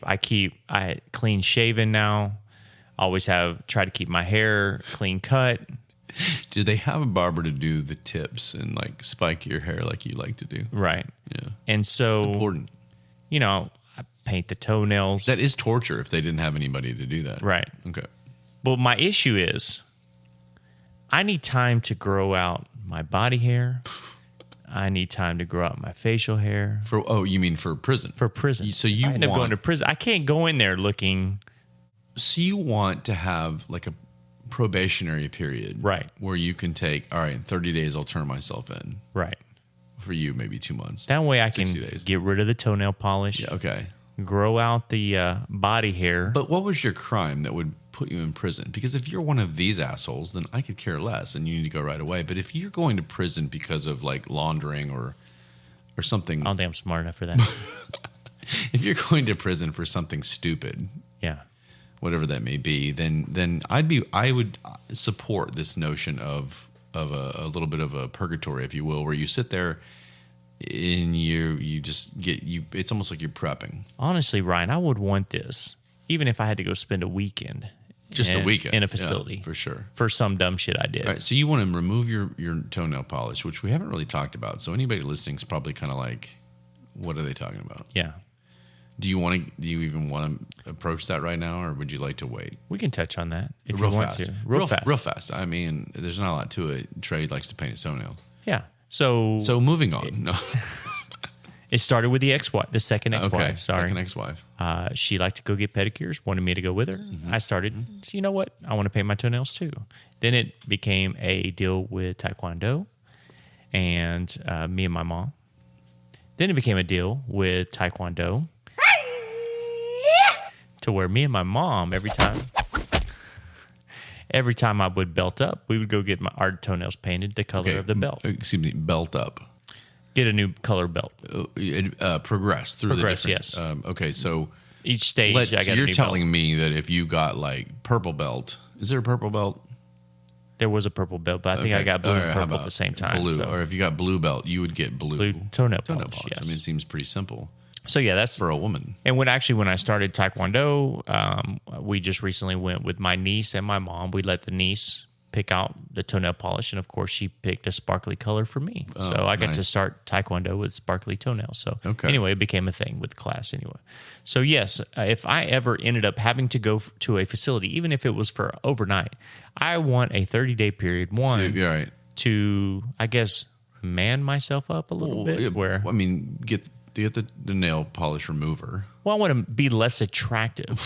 [SPEAKER 4] I clean shaven now. Always try to keep my hair clean cut.
[SPEAKER 3] Do they have a barber to do the tips and like spike your hair like you like to do?
[SPEAKER 4] Right.
[SPEAKER 3] Yeah.
[SPEAKER 4] And so,
[SPEAKER 3] Important.
[SPEAKER 4] I paint the toenails.
[SPEAKER 3] That is torture if they didn't have anybody to do that.
[SPEAKER 4] Right.
[SPEAKER 3] Okay.
[SPEAKER 4] But my issue is I need time to grow out my body hair. I need time to grow out my facial hair.
[SPEAKER 3] You mean for prison?
[SPEAKER 4] For prison.
[SPEAKER 3] So you
[SPEAKER 4] I end up going to prison. I can't go in there looking.
[SPEAKER 3] So you want to have like a probationary period.
[SPEAKER 4] Right.
[SPEAKER 3] Where you can take, all right, in 30 days I'll turn myself in.
[SPEAKER 4] Right.
[SPEAKER 3] For you, maybe 2 months.
[SPEAKER 4] That way I can
[SPEAKER 3] 60 days.
[SPEAKER 4] get rid of the toenail polish.
[SPEAKER 3] Yeah, okay.
[SPEAKER 4] Grow out the body hair.
[SPEAKER 3] But what was your crime that would put you in prison? Because if you're one of these assholes, then I could care less and you need to go right away. But if you're going to prison because of like laundering or something.
[SPEAKER 4] I don't think I'm smart enough for that.
[SPEAKER 3] If you're going to prison for something stupid.
[SPEAKER 4] Yeah.
[SPEAKER 3] Whatever that may be, then I would support this notion of a little bit of a purgatory, if you will, where you sit there and you just get it's almost like you're prepping.
[SPEAKER 4] Honestly, Ryan, I would want this even if I had to go spend a weekend.
[SPEAKER 3] Just a weekend
[SPEAKER 4] in a facility.
[SPEAKER 3] Yeah, for sure.
[SPEAKER 4] For some dumb shit I did.
[SPEAKER 3] All right, so you want to remove your toenail polish, which we haven't really talked about. So anybody listening is probably kind of like, what are they talking about?
[SPEAKER 4] Yeah.
[SPEAKER 3] Do you even want to approach that right now, or would you like to wait?
[SPEAKER 4] We can touch on that if
[SPEAKER 3] real
[SPEAKER 4] you want
[SPEAKER 3] fast.
[SPEAKER 4] to.
[SPEAKER 3] Real fast. I mean, there's not a lot to it. Trey likes to paint his toenails.
[SPEAKER 4] Yeah. So
[SPEAKER 3] moving on. No.
[SPEAKER 4] It started with the ex-wife, the second ex-wife.
[SPEAKER 3] Okay,
[SPEAKER 4] Sorry.
[SPEAKER 3] second ex-wife.
[SPEAKER 4] She liked to go get pedicures, wanted me to go with her. I started, so you know what? I want to paint my toenails too. Then it became a deal with Taekwondo and me and my mom. Then it became a deal with Taekwondo to where me and my mom, every time I would belt up, we would go get our toenails painted the color of the belt.
[SPEAKER 3] Excuse me, belt up.
[SPEAKER 4] Get a new color belt.
[SPEAKER 3] Progress through
[SPEAKER 4] Progress,
[SPEAKER 3] the different.
[SPEAKER 4] yes.
[SPEAKER 3] Okay, so
[SPEAKER 4] Each stage, I got
[SPEAKER 3] so
[SPEAKER 4] a
[SPEAKER 3] you're
[SPEAKER 4] new
[SPEAKER 3] telling
[SPEAKER 4] belt.
[SPEAKER 3] me that if you got like purple belt, is there a purple belt?
[SPEAKER 4] There was a purple belt, but I think I got blue
[SPEAKER 3] All
[SPEAKER 4] and
[SPEAKER 3] right, how
[SPEAKER 4] purple at
[SPEAKER 3] about
[SPEAKER 4] the same time.
[SPEAKER 3] Blue,
[SPEAKER 4] so.
[SPEAKER 3] or if you got blue belt, you would get blue
[SPEAKER 4] Toenail polish, yes.
[SPEAKER 3] I mean, it seems pretty simple
[SPEAKER 4] So yeah, that's
[SPEAKER 3] for a woman.
[SPEAKER 4] and when I started Taekwondo, we just recently went with my niece and my mom. We let the niece pick out the toenail polish, and of course, she picked a sparkly color for me. So I got to start Taekwondo with sparkly toenails. So anyway, it became a thing with class anyway. So yes, if I ever ended up having to go to a facility, even if it was for overnight, I want a 30-day period.
[SPEAKER 3] You're right.
[SPEAKER 4] To I guess man myself up a little bit.
[SPEAKER 3] Yeah,
[SPEAKER 4] Where
[SPEAKER 3] I mean, get the nail polish remover.
[SPEAKER 4] well, I want to be less attractive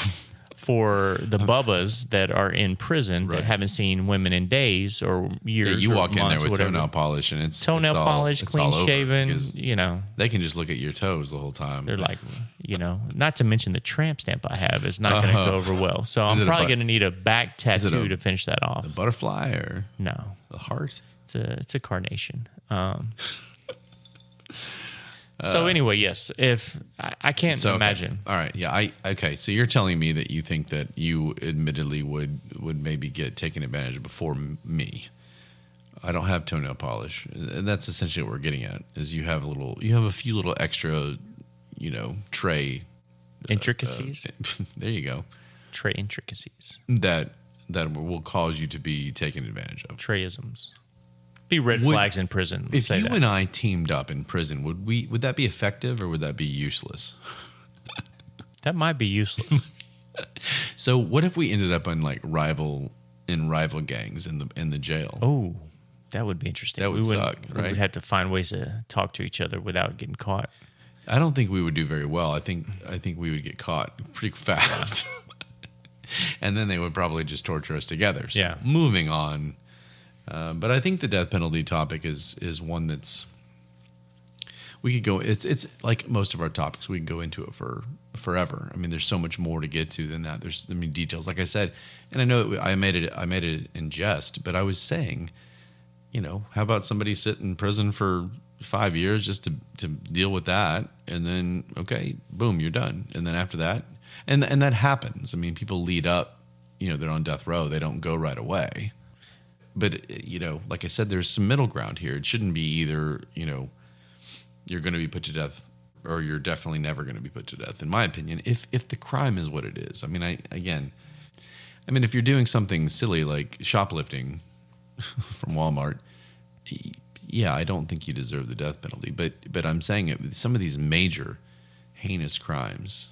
[SPEAKER 4] for the bubbas that are in prison that haven't seen women in days or years.
[SPEAKER 3] Yeah, you
[SPEAKER 4] or
[SPEAKER 3] walk in there
[SPEAKER 4] months,
[SPEAKER 3] with
[SPEAKER 4] whatever.
[SPEAKER 3] toenail polish, and it's
[SPEAKER 4] Toenail
[SPEAKER 3] all-
[SPEAKER 4] polish,
[SPEAKER 3] it's
[SPEAKER 4] clean
[SPEAKER 3] all over
[SPEAKER 4] shaven.
[SPEAKER 3] because
[SPEAKER 4] You know,
[SPEAKER 3] they can just look at your toes the whole time.
[SPEAKER 4] they're like, you know, not to mention the tramp stamp I have is not going to go over well. So I'm
[SPEAKER 3] it a
[SPEAKER 4] probably
[SPEAKER 3] but-
[SPEAKER 4] going to need a back tattoo
[SPEAKER 3] a-
[SPEAKER 4] to finish that off.
[SPEAKER 3] a butterfly or
[SPEAKER 4] No,
[SPEAKER 3] a heart.
[SPEAKER 4] it's a carnation. So anyway, yes, if I can't
[SPEAKER 3] Okay.
[SPEAKER 4] imagine.
[SPEAKER 3] All right, yeah, okay. So you're telling me that you think that you admittedly would maybe get taken advantage of before me. I don't have toenail polish, and that's essentially what we're getting at. Is you have a few little extra, tray
[SPEAKER 4] Intricacies,
[SPEAKER 3] there you go.
[SPEAKER 4] tray intricacies,
[SPEAKER 3] That will cause you to be taken advantage of.
[SPEAKER 4] Treyisms. Be red flags in prison. Let's
[SPEAKER 3] If
[SPEAKER 4] say
[SPEAKER 3] you
[SPEAKER 4] that.
[SPEAKER 3] and I teamed up in prison, would that be effective or would that be useless?
[SPEAKER 4] That might be useless.
[SPEAKER 3] So what if we ended up in like rival gangs in the jail?
[SPEAKER 4] Oh, that would be interesting.
[SPEAKER 3] That would suck,
[SPEAKER 4] We
[SPEAKER 3] right?
[SPEAKER 4] would have to find ways to talk to each other without getting caught.
[SPEAKER 3] I don't think we would do very well. I think we would get caught pretty fast. And then they would probably just torture us together. So
[SPEAKER 4] Yeah.
[SPEAKER 3] moving on. But I think the death penalty topic is one that's we could go. It's like most of our topics. We can go into it for forever. I mean, there's so much more to get to than that. There's details, like I said, and I know I made it in jest, but I was saying, how about somebody sit in prison for 5 years just to deal with that, and then okay, boom, you're done, and then after that, and that happens. I mean, people lead up. They're on death row. They don't go right away. But, like I said, there's some middle ground here. It shouldn't be either, you're going to be put to death or you're definitely never going to be put to death, in my opinion, if the crime is what it is. I mean, if you're doing something silly like shoplifting from Walmart, yeah, I don't think you deserve the death penalty. But I'm saying some of these major heinous crimes,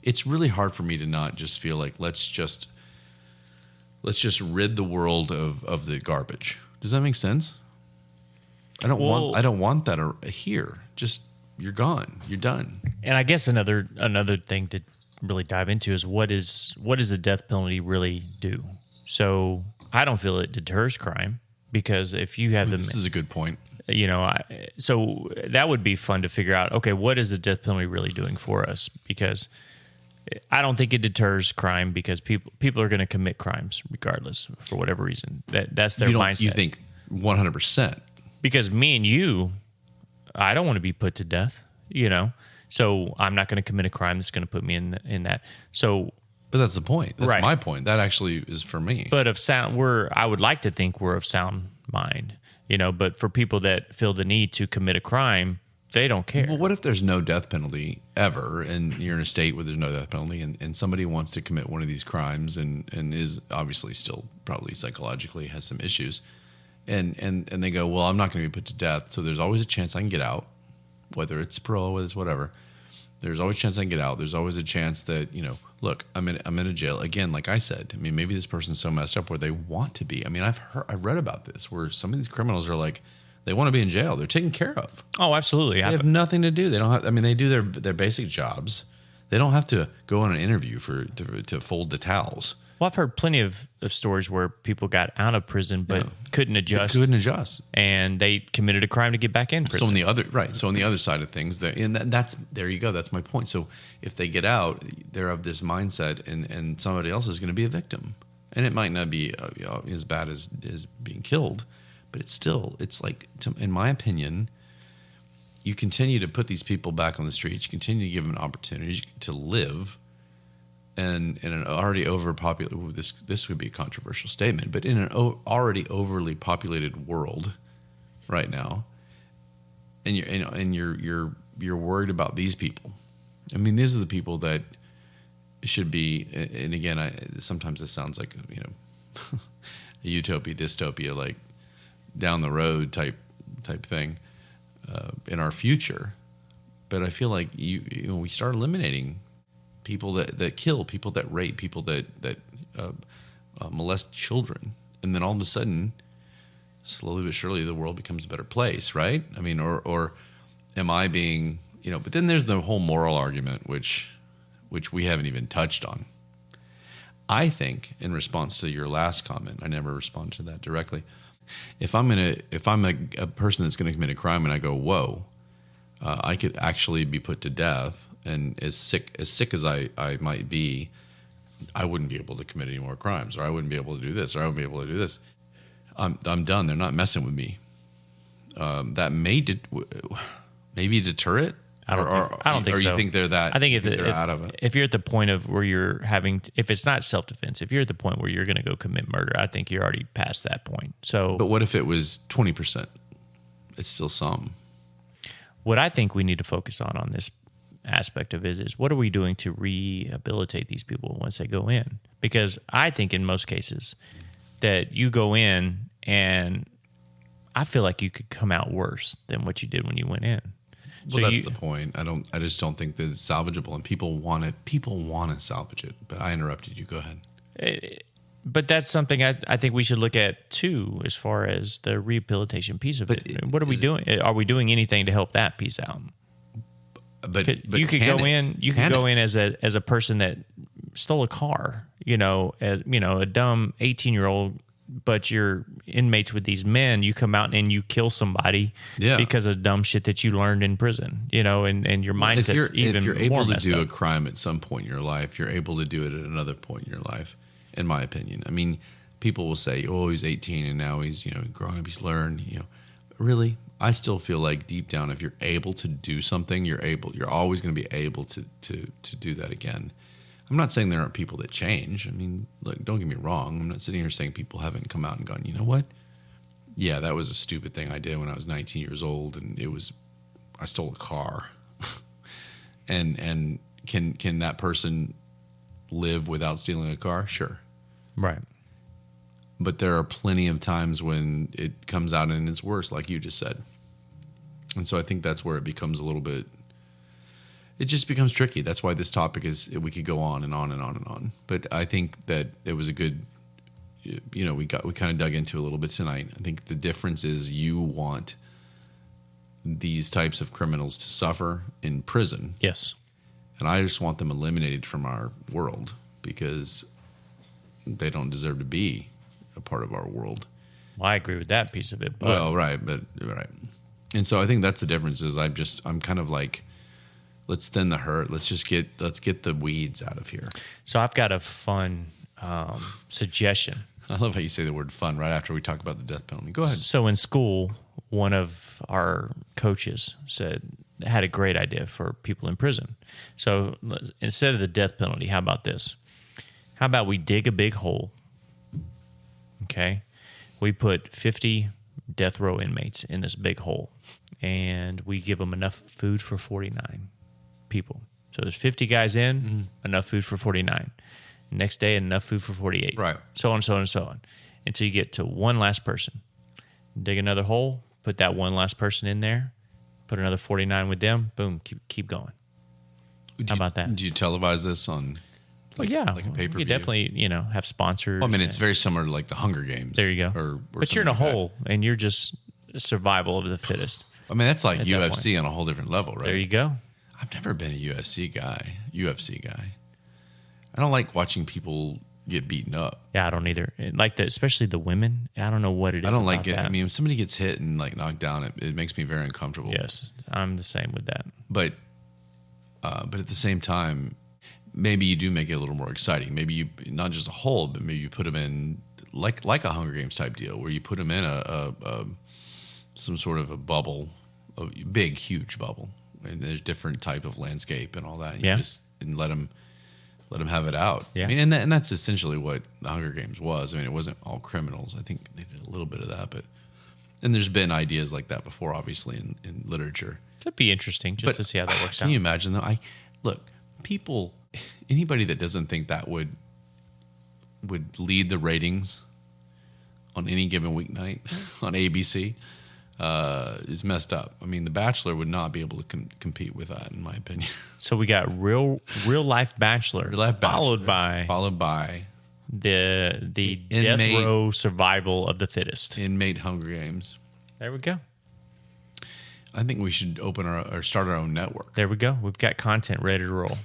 [SPEAKER 3] it's really hard for me to not just feel like let's just rid the world of the garbage. Does that make sense? I don't want that here. Just you're gone. You're done.
[SPEAKER 4] And I guess another thing to really dive into is what does the death penalty really do? So I don't feel it deters crime because if you have
[SPEAKER 3] This is a good point.
[SPEAKER 4] So that would be fun to figure out. Okay, what is the death penalty really doing for us? Because I don't think it deters crime because people are going to commit crimes regardless for whatever reason. That's their mindset.
[SPEAKER 3] You think 100%?
[SPEAKER 4] Because me and you, I don't want to be put to death. So I'm not going to commit a crime that's going to put me in that. So,
[SPEAKER 3] But that's the point. That's
[SPEAKER 4] Right.
[SPEAKER 3] my point. That actually is for me.
[SPEAKER 4] but I would like to think we're of sound mind. But for people that feel the need to commit a crime They don't care.
[SPEAKER 3] Well, what if there's no death penalty ever, and you're in a state where there's no death penalty, and somebody wants to commit one of these crimes and is obviously still probably psychologically has some issues, and they go, well, I'm not going to be put to death, so there's always a chance I can get out, whether it's parole, whether it's whatever. There's always a chance I can get out. There's always a chance that, look, I'm in a jail again. Like I said, I mean, maybe this person's so messed up where they want to be. I mean, I've read about this where some of these criminals are like, they want to be in jail. They're taken care of.
[SPEAKER 4] Oh, absolutely.
[SPEAKER 3] They have nothing to do. They don't have. I mean, they do their basic jobs. They don't have to go on an interview to fold the towels.
[SPEAKER 4] Well, I've heard plenty of stories where people got out of prison but couldn't adjust.
[SPEAKER 3] They couldn't adjust,
[SPEAKER 4] and they committed a crime to get back in prison.
[SPEAKER 3] So on the other side of things, there you go. That's my point. So if they get out, they're of this mindset, and somebody else is going to be a victim, and it might not be as bad as being killed, but it's like, in my opinion, you continue to put these people back on the streets. You continue to give them an opportunity to live. And in an already overpopulated, this would be a controversial statement, but in an already overly populated world right now, and you're worried about these people. I mean, these are the people that should be. And again, sometimes this sounds like a utopia, dystopia, like down the road type thing in our future. But I feel like we start eliminating people that kill, people that rape, people that molest children, and then all of a sudden, slowly but surely, the world becomes a better place, right? I mean, or am I being, But then there's the whole moral argument, which we haven't even touched on. I think, in response to your last comment, I never responded to that directly. If I'm a person that's going to commit a crime, and I go, whoa, I could actually be put to death. And as sick as I might be, I wouldn't be able to commit any more crimes, or I wouldn't be able to do this, or I wouldn't be able to do this. I'm done. They're not messing with me. That may maybe deter it.
[SPEAKER 4] I don't think so. Or
[SPEAKER 3] you think they're that?
[SPEAKER 4] I think
[SPEAKER 3] they're out of it.
[SPEAKER 4] If you're at the point of where you're if it's not self-defense, if you're at the point where you're going to go commit murder, I think you're already past that point. So,
[SPEAKER 3] but what if it was 20%? It's still some.
[SPEAKER 4] What I think we need to focus on this aspect of it is what are we doing to rehabilitate these people once they go in? Because I think in most cases that you go in and I feel like you could come out worse than what you did when you went in.
[SPEAKER 3] Well, that's the point. I just don't think that it's salvageable, and people want it. People want to salvage it. But I interrupted you. Go ahead.
[SPEAKER 4] But that's something I think we should look at too, as far as the rehabilitation piece of it. What are we doing? Are we doing anything to help that piece out?
[SPEAKER 3] But
[SPEAKER 4] you could go in. You could go in as a person that stole a car. A dumb 18-year-old. But you're inmates with these men. You come out and you kill somebody because of dumb shit that you learned in prison. And your mindset's even more messed up. If you're able to do a crime at some point in your life, you're able to do it at another point in your life. In my opinion, I mean, people will say, "Oh, he's 18 and now he's growing up. He's learned." Really, I still feel like deep down, if you're able to do something, you're always going to be able to do that again. I'm not saying there aren't people that change. I mean, look, don't get me wrong. I'm not sitting here saying people haven't come out and gone, you know what? Yeah, that was a stupid thing I did when I was 19 years old, and I stole a car. and can that person live without stealing a car? Sure. Right. But there are plenty of times when it comes out and it's worse, like you just said. And so I think that's where it becomes a little bit, it just becomes tricky. That's why this topic we could go on and on and on and on. But I think that it was a good, we kind of dug into a little bit tonight. I think the difference is you want these types of criminals to suffer in prison. Yes. And I just want them eliminated from our world because they don't deserve to be a part of our world. Well, I agree with that piece of it. But
[SPEAKER 3] well, right. And so I think that's the difference is I'm kind of like, let's thin the herd. Let's get the weeds out of here.
[SPEAKER 4] So I've got a fun suggestion.
[SPEAKER 3] I love how you say the word fun right after we talk about the death penalty. Go ahead.
[SPEAKER 4] So in school, one of our coaches had a great idea for people in prison. So instead of the death penalty, how about this? How about we dig a big hole? Okay. We put 50 death row inmates in this big hole, and we give them enough food for 49 people. So there's 50 guys in, enough food for 49. Next day, enough food for 48.
[SPEAKER 3] Right.
[SPEAKER 4] So on, so on, and so on. Until you get to one last person. Dig another hole, put that one last person in there, put another 49 with them, boom, keep going. How about that?
[SPEAKER 3] Do you televise this on like a pay-per-view?
[SPEAKER 4] You definitely, have sponsors.
[SPEAKER 3] Well, I mean, it's very similar to like the Hunger Games.
[SPEAKER 4] There you go.
[SPEAKER 3] Or
[SPEAKER 4] but you're in a
[SPEAKER 3] something like
[SPEAKER 4] hole, and you're just survival of the fittest.
[SPEAKER 3] that. I mean, that's like
[SPEAKER 4] At that
[SPEAKER 3] UFC on a whole different level, right?
[SPEAKER 4] There you go.
[SPEAKER 3] I've never been a UFC guy. I don't like watching people get beaten up.
[SPEAKER 4] Yeah, I don't either. Like especially the women. I don't know what it is.
[SPEAKER 3] I don't like
[SPEAKER 4] about
[SPEAKER 3] it.
[SPEAKER 4] that.
[SPEAKER 3] I mean, if somebody gets hit and like knocked down, it makes me very uncomfortable.
[SPEAKER 4] Yes, I'm the same with that.
[SPEAKER 3] But at the same time, maybe you do make it a little more exciting. Maybe you not just a hole, but maybe you put them in like a Hunger Games type deal, where you put them in a some sort of a bubble, a big, huge bubble, and there's different type of landscape and all that. And you just and let them have it out.
[SPEAKER 4] Yeah.
[SPEAKER 3] I mean, and that's essentially what the Hunger Games was. I mean, it wasn't all criminals. I think they did a little bit of that, and there's been ideas like that before, obviously, in literature.
[SPEAKER 4] It'd be interesting just to see how that works out.
[SPEAKER 3] Can you imagine though? Anybody that doesn't think that would lead the ratings on any given weeknight on ABC is messed up. I mean, The Bachelor would not be able to compete with that, in my opinion.
[SPEAKER 4] So we got real life Bachelor, followed by the death row survival of the fittest.
[SPEAKER 3] Inmate Hunger Games.
[SPEAKER 4] There we go.
[SPEAKER 3] I think we should open or start our own network.
[SPEAKER 4] There we go. We've got content ready to roll.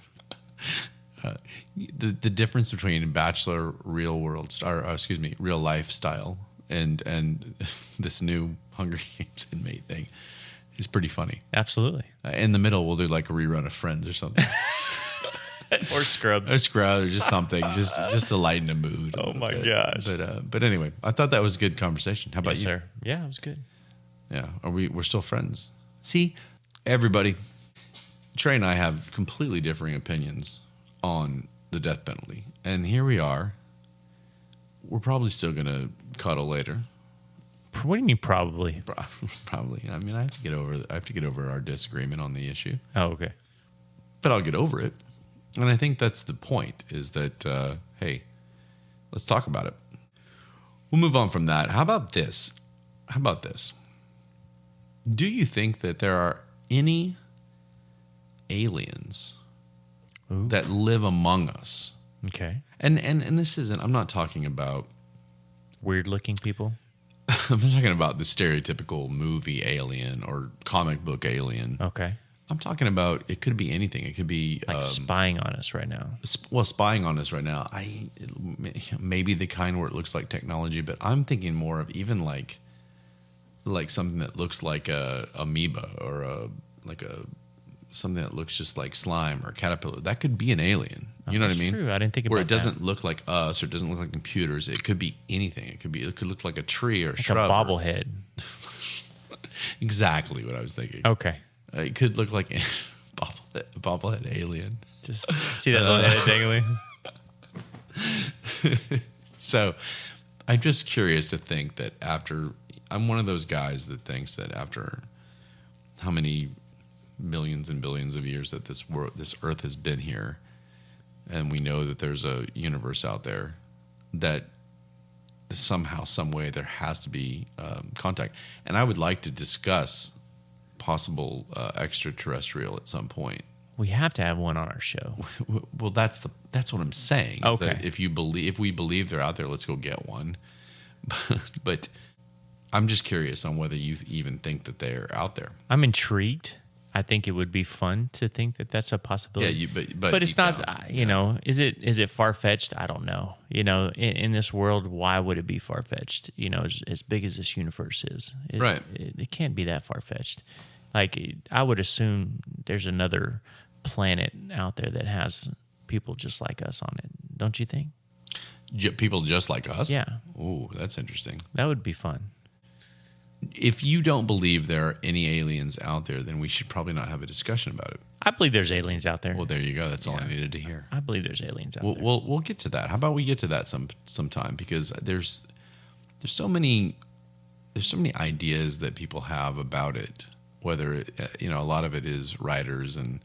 [SPEAKER 3] The difference between Bachelor real life style and this new Hunger Games inmate thing is pretty funny.
[SPEAKER 4] Absolutely.
[SPEAKER 3] In the middle, we'll do like a rerun of Friends or something.
[SPEAKER 4] Or Scrubs.
[SPEAKER 3] Or just something, just to lighten the mood.
[SPEAKER 4] Oh my gosh.
[SPEAKER 3] But anyway, I thought that was a good conversation. How about you?
[SPEAKER 4] Sir. Yeah, it was good.
[SPEAKER 3] Yeah. We're still friends. See, everybody, Trey and I have completely differing opinions on the death penalty. And here we are. We're probably still going to cuddle later.
[SPEAKER 4] What do you mean probably?
[SPEAKER 3] Probably. I mean, I have to get over our disagreement on the issue.
[SPEAKER 4] Oh, okay.
[SPEAKER 3] But I'll get over it. And I think that's the point, is that, hey, let's talk about it. We'll move on from that. How about this? Do you think that there are any aliens that live among us?
[SPEAKER 4] Okay.
[SPEAKER 3] And this isn't, I'm not talking about
[SPEAKER 4] weird looking people.
[SPEAKER 3] I'm not talking about the stereotypical movie alien or comic book alien.
[SPEAKER 4] Okay.
[SPEAKER 3] I'm talking about, it could be anything. It could be
[SPEAKER 4] like spying on us right now.
[SPEAKER 3] Spying on us right now. Maybe the kind where it looks like technology, but I'm thinking more of even like something that looks like a amoeba or something that looks just like slime or caterpillar. That could be an alien. You know what I mean?
[SPEAKER 4] True. I didn't think about that.
[SPEAKER 3] Where it doesn't look like us or it doesn't look like computers. It could be anything. It could look like a tree or
[SPEAKER 4] like
[SPEAKER 3] shrub.
[SPEAKER 4] a bobblehead.
[SPEAKER 3] Exactly what I was thinking.
[SPEAKER 4] Okay.
[SPEAKER 3] It could look like a bobblehead alien.
[SPEAKER 4] Just see that little head dangling.
[SPEAKER 3] So I'm just curious to think that I'm one of those guys that thinks that after how many millions and billions of years that this Earth has been here, and we know that there's a universe out there, that somehow, some way, there has to be contact. And I would like to discuss possible extraterrestrial at some point.
[SPEAKER 4] We have to have one on our show.
[SPEAKER 3] Well, that's what I'm saying.
[SPEAKER 4] Okay.
[SPEAKER 3] That if we believe they're out there, let's go get one. But I'm just curious on whether you even think that they're out there.
[SPEAKER 4] I'm intrigued. I think it would be fun to think that that's a possibility.
[SPEAKER 3] Yeah,
[SPEAKER 4] but it's not. Is it far fetched? I don't know. In this world, why would it be far fetched? As big as this universe is,
[SPEAKER 3] right?
[SPEAKER 4] It can't be that far fetched. Like, I would assume there's another planet out there that has people just like us on it. Don't you think?
[SPEAKER 3] People just like us?
[SPEAKER 4] Yeah.
[SPEAKER 3] Ooh, that's interesting.
[SPEAKER 4] That would be fun.
[SPEAKER 3] If you don't believe there are any aliens out there, then we should probably not have a discussion about it.
[SPEAKER 4] I believe there's aliens out there.
[SPEAKER 3] Well, there you go. That's all I needed to hear.
[SPEAKER 4] I believe there's aliens out there.
[SPEAKER 3] We'll get to that. How about we get to that sometime? Because there's so many there's so many ideas that people have about it. Whether it, a lot of it is writers and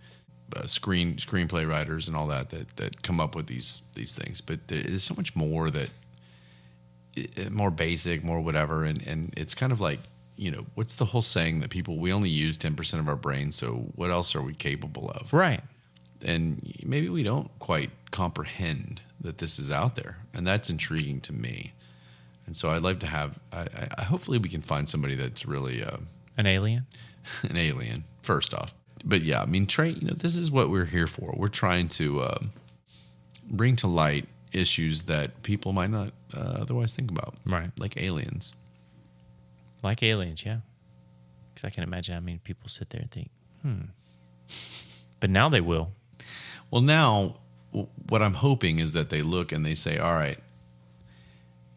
[SPEAKER 3] screenplay writers and all that come up with these things. But there is so much more that more basic, more whatever, and it's kind of like, what's the whole saying that we only use 10% of our brain, so what else are we capable of?
[SPEAKER 4] Right.
[SPEAKER 3] And maybe we don't quite comprehend that this is out there, and that's intriguing to me. And so I'd like to have, I hopefully we can find somebody that's really
[SPEAKER 4] an alien.
[SPEAKER 3] An alien, first off. But yeah, I mean, Trey, this is what we're here for. We're trying to bring to light issues that people might not otherwise think about.
[SPEAKER 4] Right.
[SPEAKER 3] Like aliens.
[SPEAKER 4] Like aliens, yeah. Because I can imagine how many people sit there and think, But now they will.
[SPEAKER 3] Well, now, what I'm hoping is that they look and they say, all right,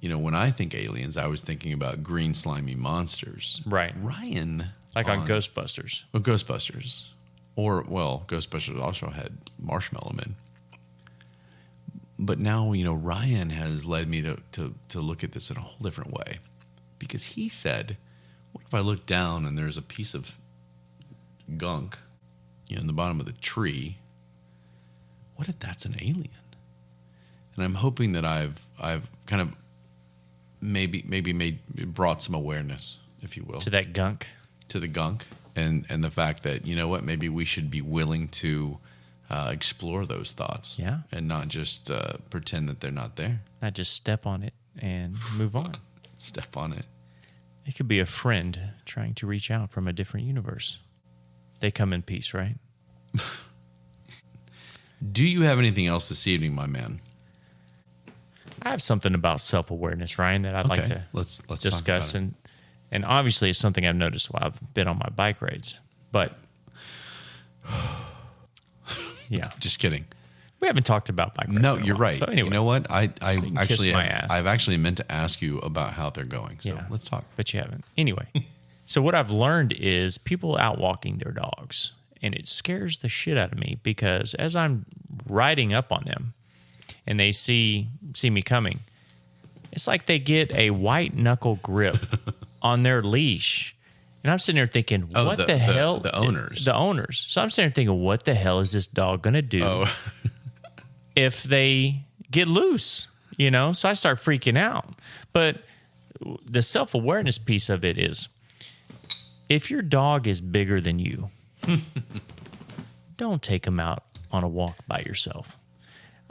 [SPEAKER 3] when I think aliens, I was thinking about green slimy monsters.
[SPEAKER 4] Right.
[SPEAKER 3] Ryan.
[SPEAKER 4] Like on Ghostbusters.
[SPEAKER 3] Well, Ghostbusters. Or, Ghostbusters also had marshmallow men. But now, Ryan has led me to look at this in a whole different way. Because he said, what if I look down and there's a piece of gunk, in the bottom of the tree? What if that's an alien? And I'm hoping that I've kind of maybe brought some awareness, if you will.
[SPEAKER 4] To that gunk.
[SPEAKER 3] To the gunk. And the fact that, maybe we should be willing to explore those thoughts.
[SPEAKER 4] Yeah.
[SPEAKER 3] And not just pretend that they're not there.
[SPEAKER 4] Not just step on it and move on.
[SPEAKER 3] Step on it.
[SPEAKER 4] It could be a friend trying to reach out from a different universe. They come in peace, right?
[SPEAKER 3] Do you have anything else this evening, my man?
[SPEAKER 4] I have something about self-awareness, Ryan, that I'd like to
[SPEAKER 3] let's
[SPEAKER 4] discuss. And obviously it's something I've noticed while I've been on my bike rides. But, yeah.
[SPEAKER 3] Just kidding.
[SPEAKER 4] We haven't talked about bike rides.
[SPEAKER 3] No,
[SPEAKER 4] in a
[SPEAKER 3] you're
[SPEAKER 4] while.
[SPEAKER 3] right.
[SPEAKER 4] So anyway,
[SPEAKER 3] you know what? I've actually meant to ask you about how they're going. So let's talk.
[SPEAKER 4] But you haven't. Anyway, so what I've learned is people out walking their dogs, and it scares the shit out of me because as I'm riding up on them and they see me coming, it's like they get a white knuckle grip on their leash. And I'm sitting there thinking, what the hell?
[SPEAKER 3] The owners.
[SPEAKER 4] The owners. So I'm sitting there thinking, what the hell is this dog going to do if they get loose? So I start freaking out. But the self-awareness piece of it is, if your dog is bigger than you, don't take him out on a walk by yourself.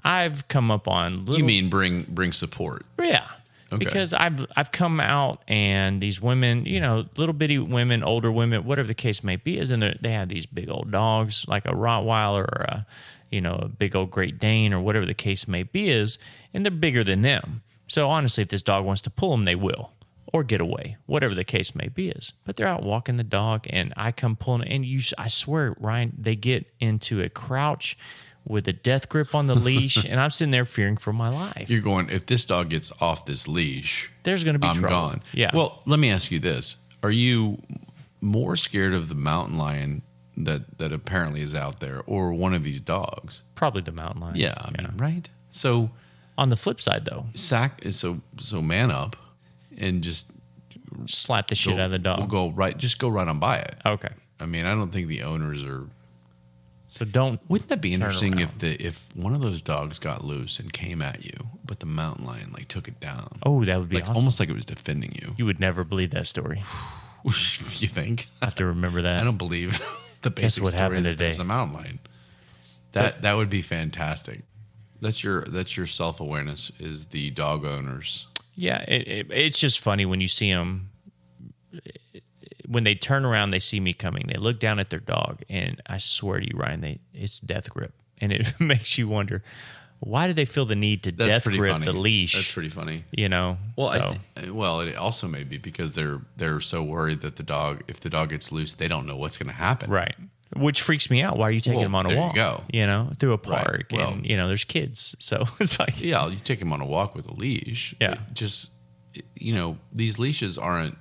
[SPEAKER 4] I've come up on little...
[SPEAKER 3] You mean bring support?
[SPEAKER 4] Yeah. Okay. Because I've come out and these women, little bitty women, older women, whatever the case may be, is they have these big old dogs like a Rottweiler or a big old Great Dane or whatever the case may be and they're bigger than them. So honestly, if this dog wants to pull them, they will, or get away, whatever the case may be But they're out walking the dog and I come pulling, and I swear, Ryan, they get into a crouch with a death grip on the leash, and I'm sitting there fearing for my life.
[SPEAKER 3] You're going, if this dog gets off this leash,
[SPEAKER 4] there's going to be
[SPEAKER 3] I'm
[SPEAKER 4] trouble.
[SPEAKER 3] Gone.
[SPEAKER 4] Yeah.
[SPEAKER 3] Well, let me ask you this. Are you more scared of the mountain lion that apparently is out there or one of these dogs?
[SPEAKER 4] Probably the mountain lion.
[SPEAKER 3] Yeah, I mean, right? So
[SPEAKER 4] on the flip side, though,
[SPEAKER 3] so man up and just
[SPEAKER 4] slap the shit out of the dog.
[SPEAKER 3] We'll go right on by it.
[SPEAKER 4] Okay.
[SPEAKER 3] I mean, I don't think the owners are...
[SPEAKER 4] So don't.
[SPEAKER 3] Wouldn't that be interesting if one of those dogs got loose and came at you, but the mountain lion took it down?
[SPEAKER 4] Oh, that would be awesome.
[SPEAKER 3] Almost like it was defending you.
[SPEAKER 4] You would never believe that story.
[SPEAKER 3] You think?
[SPEAKER 4] I have to remember that.
[SPEAKER 3] I don't believe the basic
[SPEAKER 4] Guess what
[SPEAKER 3] story
[SPEAKER 4] happened
[SPEAKER 3] that
[SPEAKER 4] today?
[SPEAKER 3] there's a mountain lion. That would be fantastic. That's your self-awareness is the dog owners.
[SPEAKER 4] Yeah, it's just funny when you see them. When they turn around, they see me coming. They look down at their dog, and I swear to you, Ryan, it's death grip, and it makes you wonder, why do they feel the need to death grip the leash?
[SPEAKER 3] That's pretty funny.
[SPEAKER 4] Well,
[SPEAKER 3] so. It also may be because they're so worried that if the dog gets loose, they don't know what's going to happen.
[SPEAKER 4] Right. Which freaks me out. Why are you taking them on a walk?
[SPEAKER 3] There you go.
[SPEAKER 4] Through a park,
[SPEAKER 3] right. Well,
[SPEAKER 4] and there's kids, so it's like
[SPEAKER 3] you take them on a walk with a leash.
[SPEAKER 4] Yeah.
[SPEAKER 3] Just these leashes aren't.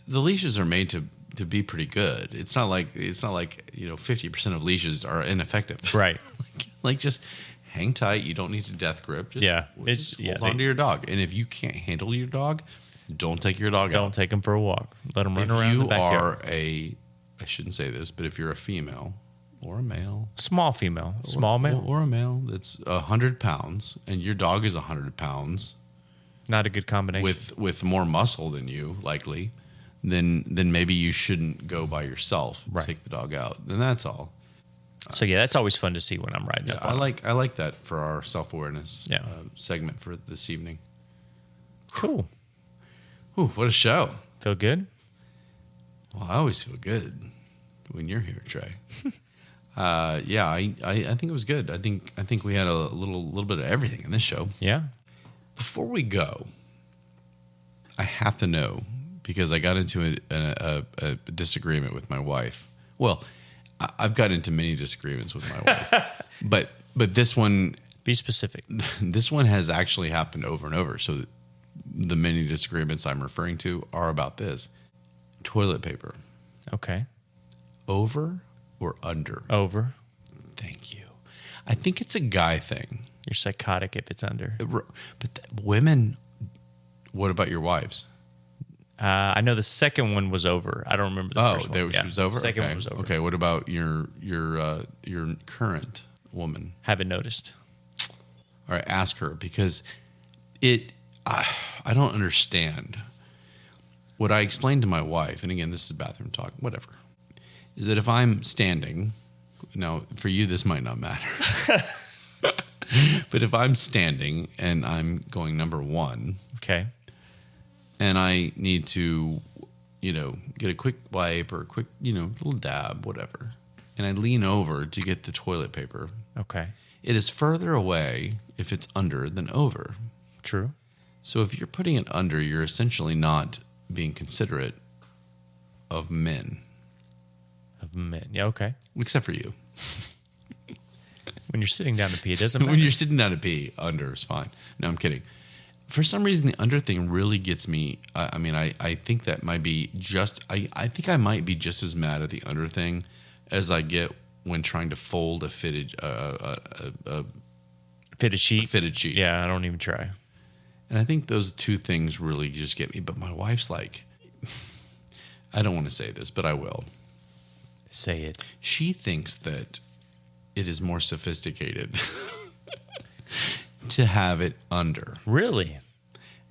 [SPEAKER 3] The leashes are made to be pretty good. It's not like 50% of leashes are ineffective.
[SPEAKER 4] Right.
[SPEAKER 3] like just hang tight. You don't need to death grip. Just,
[SPEAKER 4] Yeah.
[SPEAKER 3] hold on to your dog. And if you can't handle your dog, Don't take your dog
[SPEAKER 4] Don't
[SPEAKER 3] out.
[SPEAKER 4] take them for a walk. Let them run
[SPEAKER 3] If
[SPEAKER 4] around the
[SPEAKER 3] you
[SPEAKER 4] backyard.
[SPEAKER 3] are I shouldn't say this, but if you're a female or a male,
[SPEAKER 4] Small female. Small male.
[SPEAKER 3] or a male that's 100 pounds, and your dog is 100 pounds
[SPEAKER 4] Not a good combination.
[SPEAKER 3] with more muscle than you, likely, then maybe you shouldn't go by yourself.
[SPEAKER 4] Right.
[SPEAKER 3] Take the dog out, and that's all.
[SPEAKER 4] So yeah, that's always fun to see when I'm riding up.
[SPEAKER 3] I like that for our self-awareness
[SPEAKER 4] Yeah.
[SPEAKER 3] segment for this evening.
[SPEAKER 4] Cool.
[SPEAKER 3] Ooh, what a show!
[SPEAKER 4] Feel good?
[SPEAKER 3] Well, I always feel good when you're here, Trey. Yeah, I think it was good. I think we had a little bit of everything in this show.
[SPEAKER 4] Yeah.
[SPEAKER 3] Before we go, I have to know, because I got into a disagreement with my wife. Well, I've got into many disagreements with my wife, but this one
[SPEAKER 4] Be specific.
[SPEAKER 3] this one has actually happened over and over. So the many disagreements I'm referring to are about this: toilet paper,
[SPEAKER 4] Okay.
[SPEAKER 3] over or under?
[SPEAKER 4] Over.
[SPEAKER 3] Thank you. I think it's a guy thing.
[SPEAKER 4] You're psychotic if it's under.
[SPEAKER 3] But women, what about your wives?
[SPEAKER 4] I know the second one was over. I don't remember the first one.
[SPEAKER 3] She was over.
[SPEAKER 4] Second
[SPEAKER 3] Okay.
[SPEAKER 4] one was over.
[SPEAKER 3] Okay. What about your current woman?
[SPEAKER 4] Haven't noticed.
[SPEAKER 3] All right, ask her, because I don't understand. What I explained to my wife, and again, this is bathroom talk, whatever, is that if I'm standing, now for you this might not matter, but if I'm standing and I'm going number one,
[SPEAKER 4] Okay.
[SPEAKER 3] and I need to, get a quick wipe or a quick, little dab, whatever, and I lean over to get the toilet paper,
[SPEAKER 4] Okay.
[SPEAKER 3] it is further away if it's under than over.
[SPEAKER 4] True.
[SPEAKER 3] So if you're putting it under, you're essentially not being considerate of men,
[SPEAKER 4] Of men. Yeah. Okay.
[SPEAKER 3] except for you.
[SPEAKER 4] When you're sitting down to pee, it doesn't matter.
[SPEAKER 3] When you're sitting down to pee, under is fine. No, I'm kidding. For some reason, the under thing really gets me. I think that might be just. I think I might be just as mad at the under thing as I get when trying to fold a fitted
[SPEAKER 4] Fitted sheet.
[SPEAKER 3] fitted sheet.
[SPEAKER 4] Yeah. I don't even try.
[SPEAKER 3] And I think those two things really just get me. But my wife's like, I don't want to say this, but I will.
[SPEAKER 4] Say it.
[SPEAKER 3] She thinks that it is more sophisticated to have it under.
[SPEAKER 4] Really?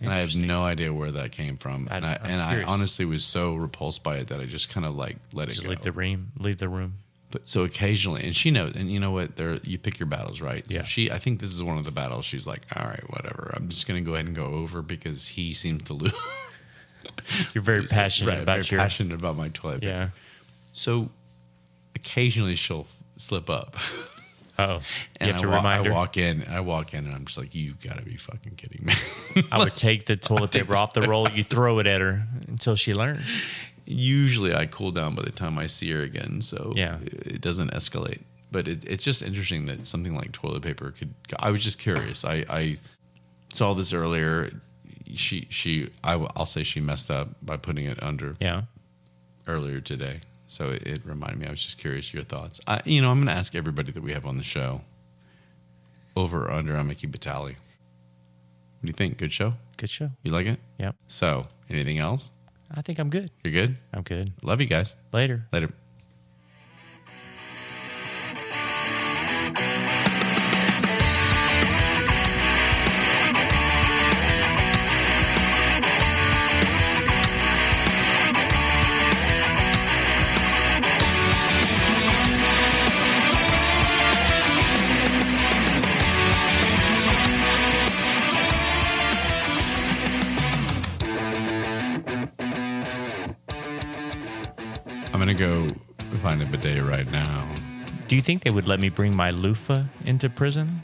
[SPEAKER 3] And I have no idea where that came from.
[SPEAKER 4] I'm
[SPEAKER 3] I
[SPEAKER 4] curious.
[SPEAKER 3] honestly was so repulsed by it that I just kind of let it
[SPEAKER 4] Just
[SPEAKER 3] go.
[SPEAKER 4] leave the room. Leave the room.
[SPEAKER 3] But so occasionally, and she knows, and you know what? You pick your battles, right?
[SPEAKER 4] Yeah.
[SPEAKER 3] So I think this is one of the battles. She's like, all right, whatever. I'm just going to go ahead and go over because he seems to lose.
[SPEAKER 4] You're very passionate
[SPEAKER 3] Right,
[SPEAKER 4] about
[SPEAKER 3] very passionate about my toilet paper.
[SPEAKER 4] Yeah.
[SPEAKER 3] So occasionally she'll slip up.
[SPEAKER 4] Oh.
[SPEAKER 3] And
[SPEAKER 4] You have to
[SPEAKER 3] I
[SPEAKER 4] remind her.
[SPEAKER 3] walk in and I'm just like, you've got to be fucking kidding me.
[SPEAKER 4] I would take the toilet paper off the roll. You throw it at her until she learns.
[SPEAKER 3] Usually I cool down by the time I see her again, so
[SPEAKER 4] Yeah.
[SPEAKER 3] it doesn't escalate. But it's just interesting that something like toilet paper could. I was just curious. I saw this earlier. I'll say she messed up by putting it under
[SPEAKER 4] Yeah.
[SPEAKER 3] earlier today. So it reminded me. I was just curious your thoughts. I'm going to ask everybody that we have on the show. Over or under? I'm going to keep a tally. What do you think? Good show?
[SPEAKER 4] Good show.
[SPEAKER 3] You like it?
[SPEAKER 4] Yep.
[SPEAKER 3] So anything else?
[SPEAKER 4] I think I'm good.
[SPEAKER 3] You're good?
[SPEAKER 4] I'm good.
[SPEAKER 3] Love you guys.
[SPEAKER 4] Later.
[SPEAKER 3] Later. I'm going to go find a bidet right now.
[SPEAKER 4] Do you think they would let me bring my loofah into prison?